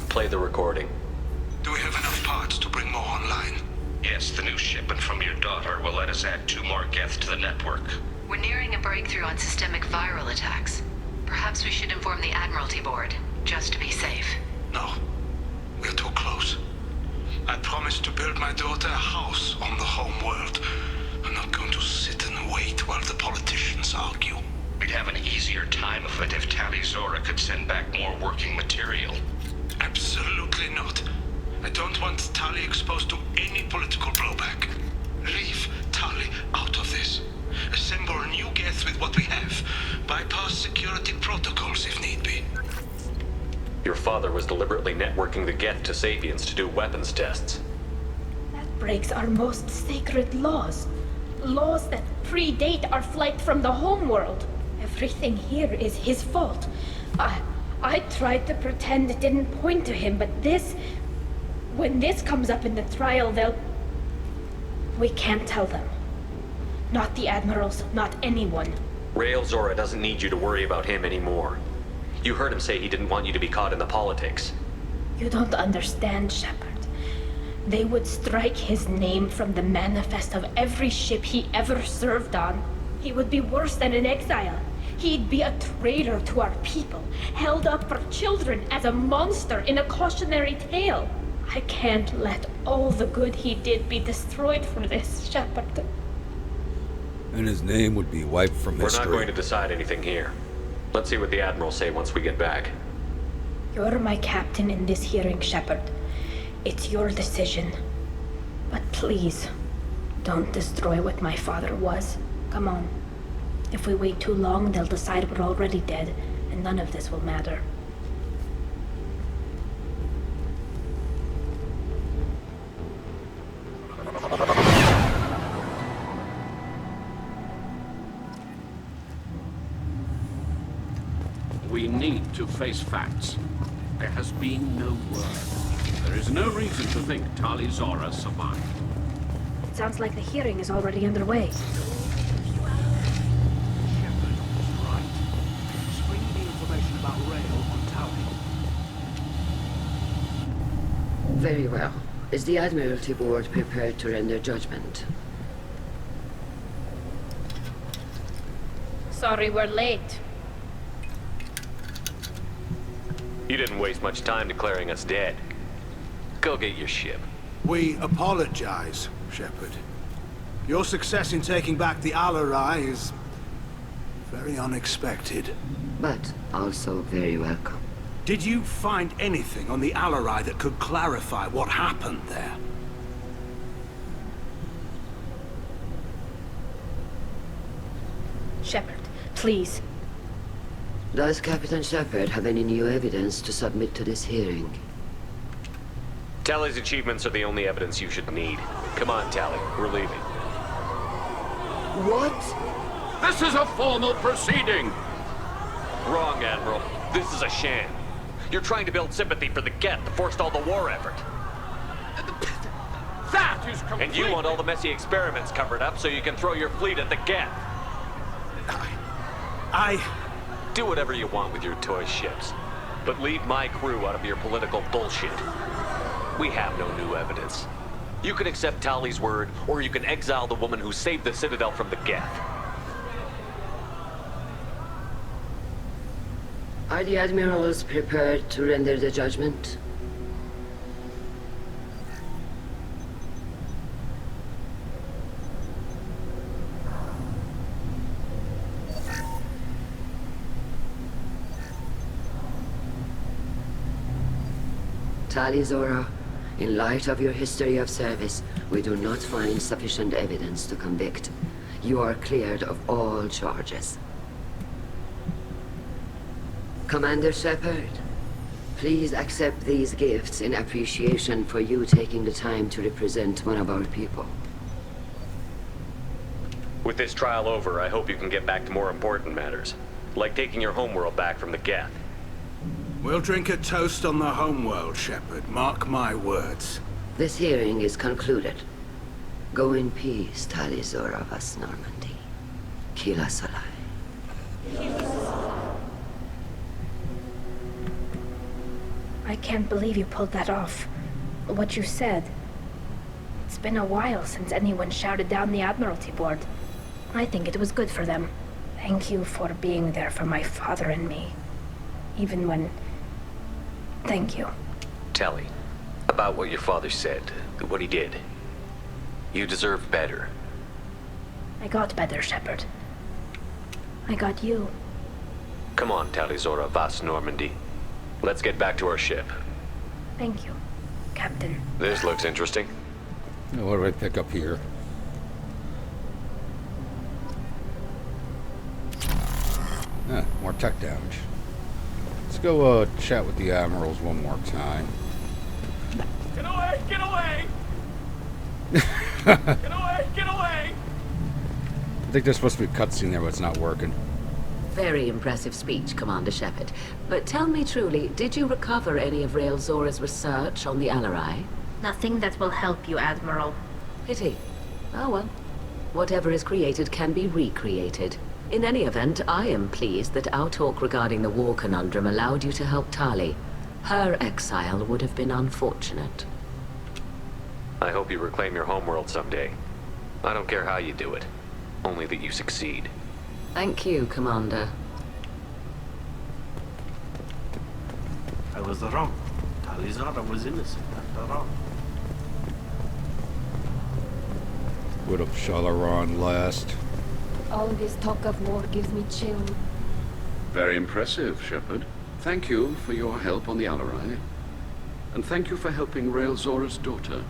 Play the recording. Do we have enough parts to bring more online? Yes, the new shipment from your daughter will let us add 2 more Geth to the network. We're nearing a breakthrough on systemic viral attacks. Perhaps we should inform the Admiralty Board, just to be safe. No. We're too close. I promised to build my daughter a house on the home world. I'm not going to sit and wait while the politicians argue. We'd have an easier time of it if Tali Zora could send back more working material. Absolutely not. I don't want Tali exposed to any political blowback. Leave Tali out of this. Assemble new Geth with what we have. Bypass security protocols if need be. Your father was deliberately networking the Geth to Sapiens to do weapons tests. That breaks our most sacred laws. Laws that predate our flight from the homeworld. Everything here is his fault. I tried to pretend it didn't point to him, but this... When this comes up in the trial, they'll... We can't tell them. Not the Admirals, not anyone. Rael Zora doesn't need you to worry about him anymore. You heard him say he didn't want you to be caught in the politics. You don't understand, Shepard. They would strike his name from the manifest of every ship he ever served on. He would be worse than an exile. He'd be a traitor to our people, held up for children as a monster in a cautionary tale. I can't let all the good he did be destroyed for this, Shepard. And his name would be wiped from history. We're not going to decide anything here. Let's see what the Admirals say once we get back. You're my captain in this hearing, Shepard. It's your decision. But please, don't destroy what my father was. Come on. If we wait too long, they'll decide we're already dead, and none of this will matter. We need to face facts. There has been no word. There is no reason to think Tali Zora survived. It sounds like the hearing is already underway. Very well. Is the Admiralty Board prepared to render judgment? Sorry we're late. You didn't waste much time declaring us dead. Go get your ship. We apologize, Shepard. Your success in taking back the Alarai is very unexpected. But also very welcome. Did you find anything on the Alarai that could clarify what happened there? Shepard, please. Does Captain Shepard have any new evidence to submit to this hearing? Tali's achievements are the only evidence you should need. Come on, Tali. We're leaving. What? This is a formal proceeding! Wrong, Admiral. This is a sham. You're trying to build sympathy for the Geth to forestall the war effort. That is complete... And you want all the messy experiments covered up so you can throw your fleet at the Geth. Do whatever you want with your toy ships, but leave my crew out of your political bullshit. We have no new evidence. You can accept Tali's word, or you can exile the woman who saved the Citadel from the Geth. Are the Admirals prepared to render the judgment? Tali Zora, in light of your history of service, we do not find sufficient evidence to convict. You are cleared of all charges. Commander Shepard, please accept these gifts in appreciation for you taking the time to represent one of our people. With this trial over, I hope you can get back to more important matters, like taking your homeworld back from the Geth. We'll drink a toast on the homeworld, Shepard. Mark my words. This hearing is concluded. Go in peace, Tali Zora vas Normandy. Kila Salai. I can't believe you pulled that off. What you said. It's been a while since anyone shouted down the Admiralty Board. I think it was good for them. Thank you for being there for my father and me. Even when... Thank you. Tali, about what your father said, what he did. You deserve better. I got better, Shepard. I got you. Come on, Tali Zora vas Normandy. Let's get back to our ship. Thank you, Captain. This looks interesting. What do I pick up here? More tech damage. Let's go chat with the Admirals one more time. Get away! Get away! Get away! Get away! I think there's supposed to be a cutscene there, but it's not working. Very impressive speech, Commander Shepard. But tell me truly, did you recover any of Rael Zora's research on the Alarai? Nothing that will help you, Admiral. Pity. Oh well. Whatever is created can be recreated. In any event, I am pleased that our talk regarding the war conundrum allowed you to help Tali. Her exile would have been unfortunate. I hope you reclaim your homeworld someday. I don't care how you do it. Only that you succeed. Thank you, Commander. I was wrong. Tali Zora was innocent after all. Would have Shalaron last. All this talk of war gives me chill. Very impressive, Shepard. Thank you for your help on the Alarai. And thank you for helping Rael Zora's daughter.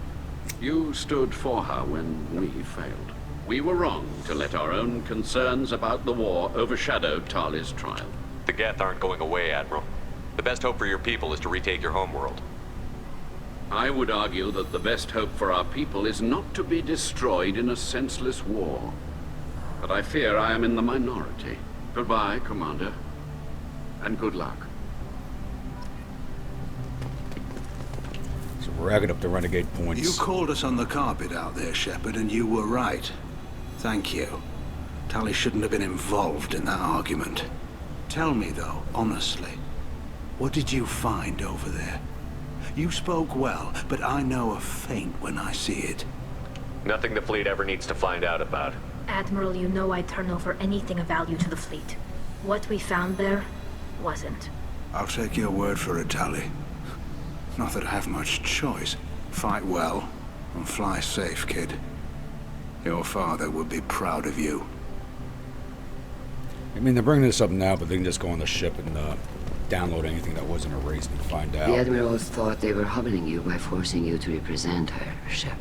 You stood for her when we failed. We were wrong to let our own concerns about the war overshadow Tali's trial. The Geth aren't going away, Admiral. The best hope for your people is to retake your homeworld. I would argue that the best hope for our people is not to be destroyed in a senseless war. But I fear I am in the minority. Goodbye, Commander. And good luck. So we're racking up the renegade points. You called us on the carpet out there, Shepard, and you were right. Thank you. Tali shouldn't have been involved in that argument. Tell me, though, honestly, what did you find over there? You spoke well, but I know a feint when I see it. Nothing the fleet ever needs to find out about. Admiral, you know I'd turn over anything of value to the fleet. What we found there wasn't. I'll take your word for it, Tali. Not that I have much choice. Fight well, and fly safe, kid. Your father would be proud of you. I mean, they're bringing this up now, but they can just go on the ship and download anything that wasn't erased and find out. The Admirals thought they were humbling you by forcing you to represent her, Shepard.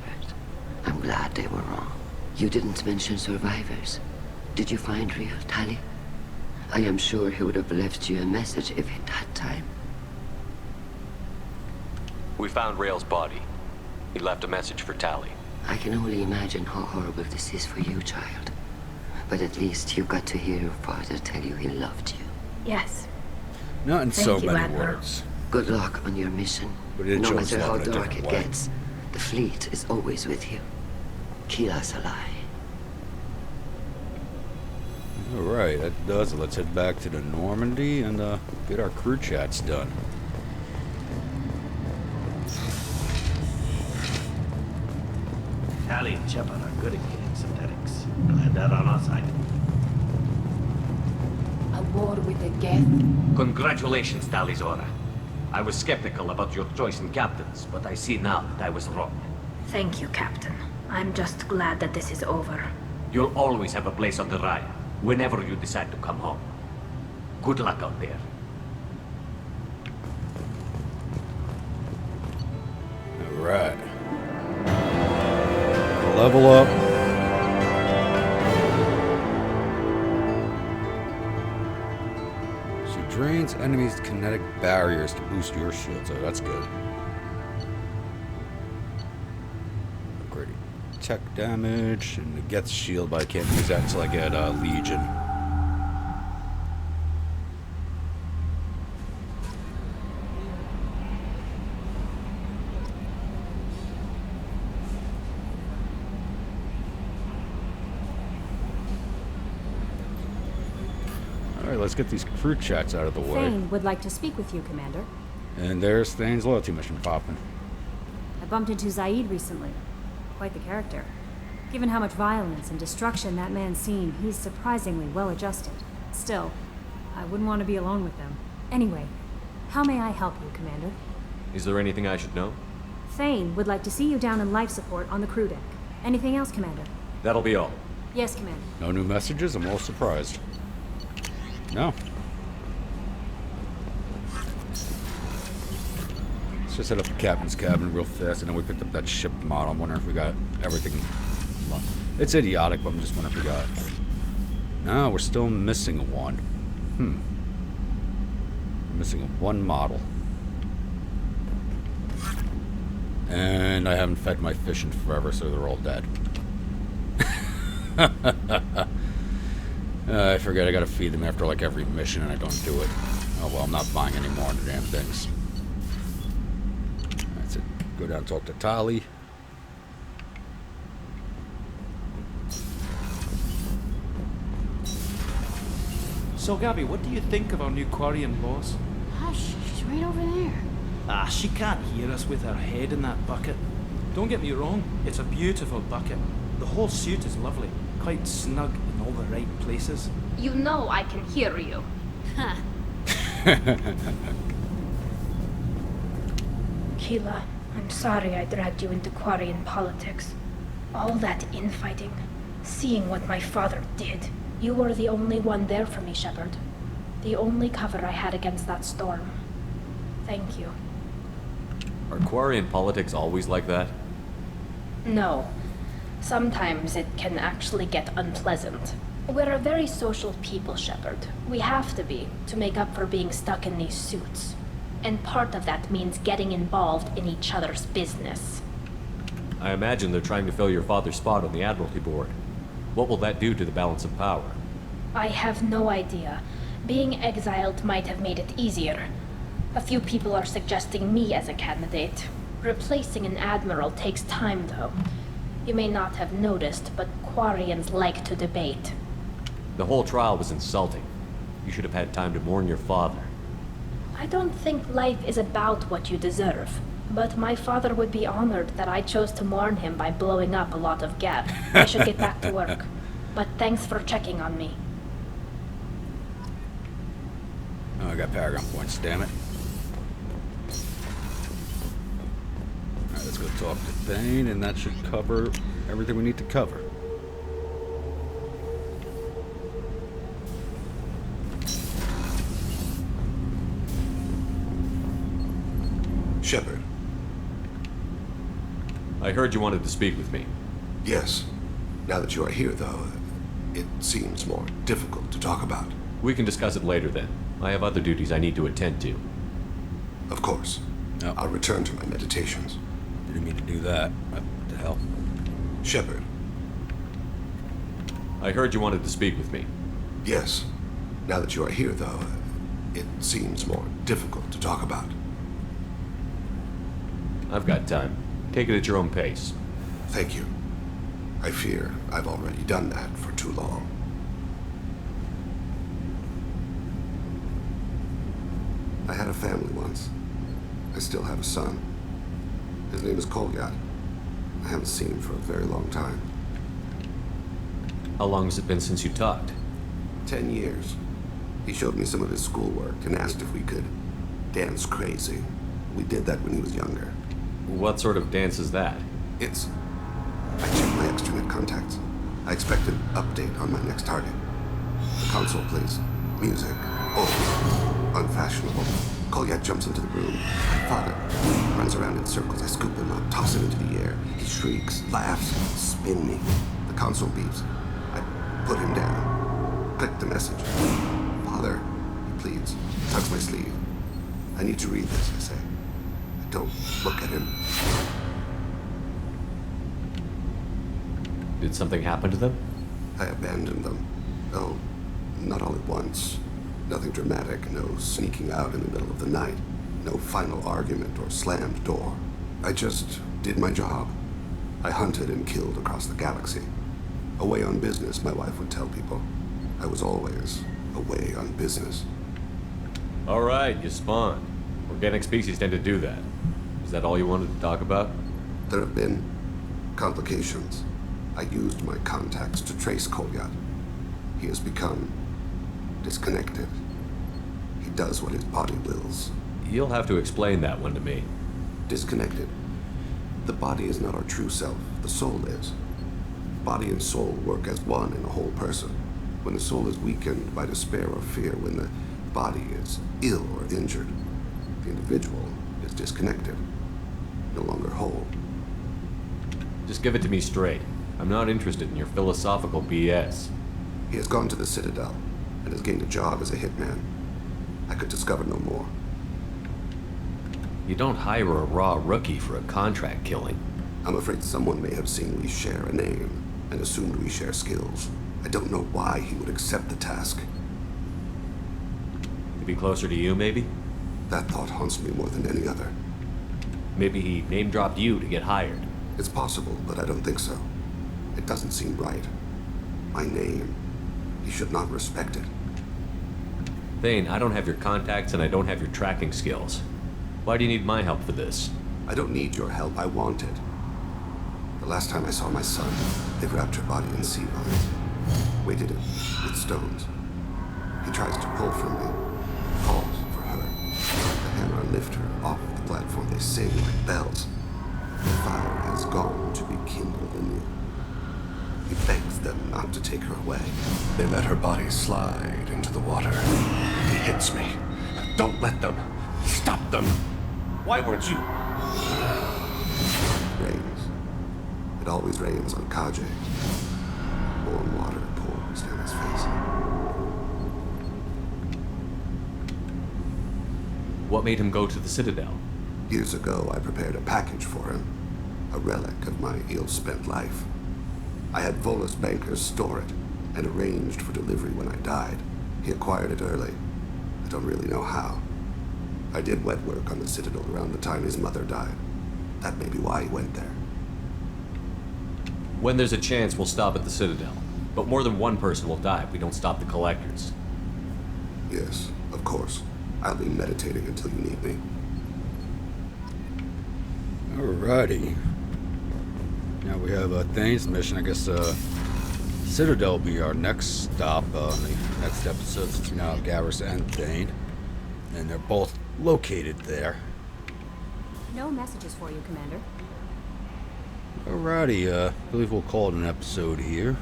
I'm glad they were wrong. You didn't mention survivors. Did you find real Tali? I am sure he would have left you a message if he'd had time. We found Rail's body. He left a message for Tali. I can only imagine how horrible this is for you, child. But at least you got to hear your father tell you he loved you. Yes. Not in so Thank you, many Admiral. words. Good luck on your mission. But it No shows matter how love in a dark it different way. gets, the fleet is always with you. Kila Salai. Alright, that does it. Let's head back to the Normandy and get our crew chats done. Tali and Shepard are good at getting synthetics. Glad that on our side. A war with the Geth? Congratulations, Tali Zora. I was skeptical about your choice in captains, but I see now that I was wrong. Thank you, Captain. I'm just glad that this is over. You'll always have a place on the Raya, whenever you decide to come home. Good luck out there. Alright. Level up. She drains enemies' kinetic barriers to boost your shield, so that's good. Upgrading tech damage and it gets shield, but I can't use that until I get Legion. Alright, let's get these crew chats out of the way. Thane would like to speak with you, Commander. And there's Thane's loyalty mission popping. I bumped into Zaid recently. Quite the character. Given how much violence and destruction that man's seen, he's surprisingly well adjusted. Still, I wouldn't want to be alone with them. Anyway, how may I help you, Commander? Is there anything I should know? Thane would like to see you down in life support on the crew deck. Anything else, Commander? That'll be all. Yes, Commander. No new messages? I'm all surprised. No. Let's just hit up the captain's cabin real fast, and then we picked up that ship model. I'm wondering if we got everything. It's idiotic, but I'm just wondering if we got. No, we're still missing one. We're missing one model. And I haven't fed my fish in forever, so they're all dead. I forget I gotta feed them after like every mission, and I don't do it. Oh well, I'm not buying any more of the damn things. That's it. Go down and talk to Tali. So, Gabby, what do you think of our new Quarian boss? Hush, she's right over there. Ah, she can't hear us with her head in that bucket. Don't get me wrong, it's a beautiful bucket. The whole suit is lovely, quite snug in all the right places. You know I can hear you. Huh. Keela, I'm sorry I dragged you into Quarian politics. All that infighting, seeing what my father did. You were the only one there for me, Shepard. The only cover I had against that storm. Thank you. Are Quarian politics always like that? No. Sometimes it can actually get unpleasant. We're a very social people, Shepard. We have to be, to make up for being stuck in these suits. And part of that means getting involved in each other's business. I imagine they're trying to fill your father's spot on the Admiralty board. What will that do to the balance of power? I have no idea. Being exiled might have made it easier. A few people are suggesting me as a candidate. Replacing an admiral takes time, though. You may not have noticed, but Quarians like to debate. The whole trial was insulting. You should have had time to mourn your father. I don't think life is about what you deserve. But my father would be honored that I chose to mourn him by blowing up a lot of Geth. I should get back to work. But thanks for checking on me. I got Paragon points, damn it. Alright, let's go talk to Thane, and that should cover everything we need to cover. Shepard. I heard you wanted to speak with me. Yes. Now that you are here, though, it seems more difficult to talk about. We can discuss it later then. I have other duties I need to attend to. Of course. Oh. I'll return to my meditations. Didn't mean to do that. What the hell? Shepard. I heard you wanted to speak with me. Yes. Now that you are here, though, it seems more difficult to talk about. I've got time. Take it at your own pace. Thank you. I fear I've already done that for too long. I had a family once. I still have a son. His name is Kolyat. I haven't seen him for a very long time. How long has it been since you talked? 10 years. He showed me some of his schoolwork and asked if we could dance crazy. We did that when he was younger. What sort of dance is that? I checked my extranet contacts. I expect an update on my next target. The console plays music, old, unfashionable. Kolyat jumps into the room. My father runs around in circles. I scoop him up, toss him into the air. He shrieks, laughs, spin me. The console beeps. I put him down. Click the message. Father, he pleads, tugs my sleeve. I need to read this, I say. Don't look at him. Did something happen to them? I abandoned them. Oh, not all at once. Nothing dramatic, no sneaking out in the middle of the night, no final argument or slammed door. I just did my job. I hunted and killed across the galaxy. Away on business, my wife would tell people. I was always away on business. All right, you spawned. Organic species tend to do that. Is that all you wanted to talk about? There have been complications. I used my contacts to trace Kolyat. He has become disconnected. He does what his body wills. You'll have to explain that one to me. Disconnected. The body is not our true self. The soul is. Body and soul work as one in a whole person. When the soul is weakened by despair or fear, when the body is ill or injured, the individual is disconnected, no longer whole. Just give it to me straight. I'm not interested in your philosophical BS. He has gone to the Citadel and has gained a job as a hitman. I could discover no more. You don't hire a raw rookie for a contract killing. I'm afraid someone may have seen we share a name and assumed we share skills. I don't know why he would accept the task. To be closer to you, maybe? That thought haunts me more than any other. Maybe he name-dropped you to get hired. It's possible, but I don't think so. It doesn't seem right. My name. He should not respect it. Thane, I don't have your contacts and I don't have your tracking skills. Why do you need my help for this? I don't need your help. I want it. The last time I saw my son, they wrapped her body in sea vines, weighted it with stones. He tries to pull from me, calls for her. The hammer lift her off the platform. They sing like bells. The fire has gone to be kindled anew. He begs them not to take her away. They let her body slide into the water. He hits me. Don't let them. Stop them. Why weren't you? It rains. It always rains on Kaje. Warm water pours down his face. What made him go to the Citadel? Years ago, I prepared a package for him. A relic of my ill-spent life. I had Volus bankers store it and arranged for delivery when I died. He acquired it early. I don't really know how. I did wet work on the Citadel around the time his mother died. That may be why he went there. When there's a chance, we'll stop at the Citadel. But more than one person will die if we don't stop the collectors. Yes, of course. I'll be meditating until you need me. Alrighty. Now we have Thane's mission. I guess Citadel will be our next stop on the next episode, since we now have Garrus and Thane. And they're both located there. No messages for you, Commander. Alrighty, I believe we'll call it an episode here.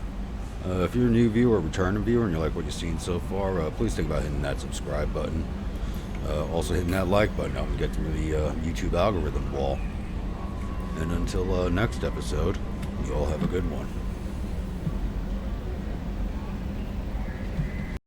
If you're a new viewer or returning viewer and you like what you've seen so far, please think about hitting that subscribe button. Also hitting that like button to get through the YouTube algorithm wall. And until next episode, you all have a good one.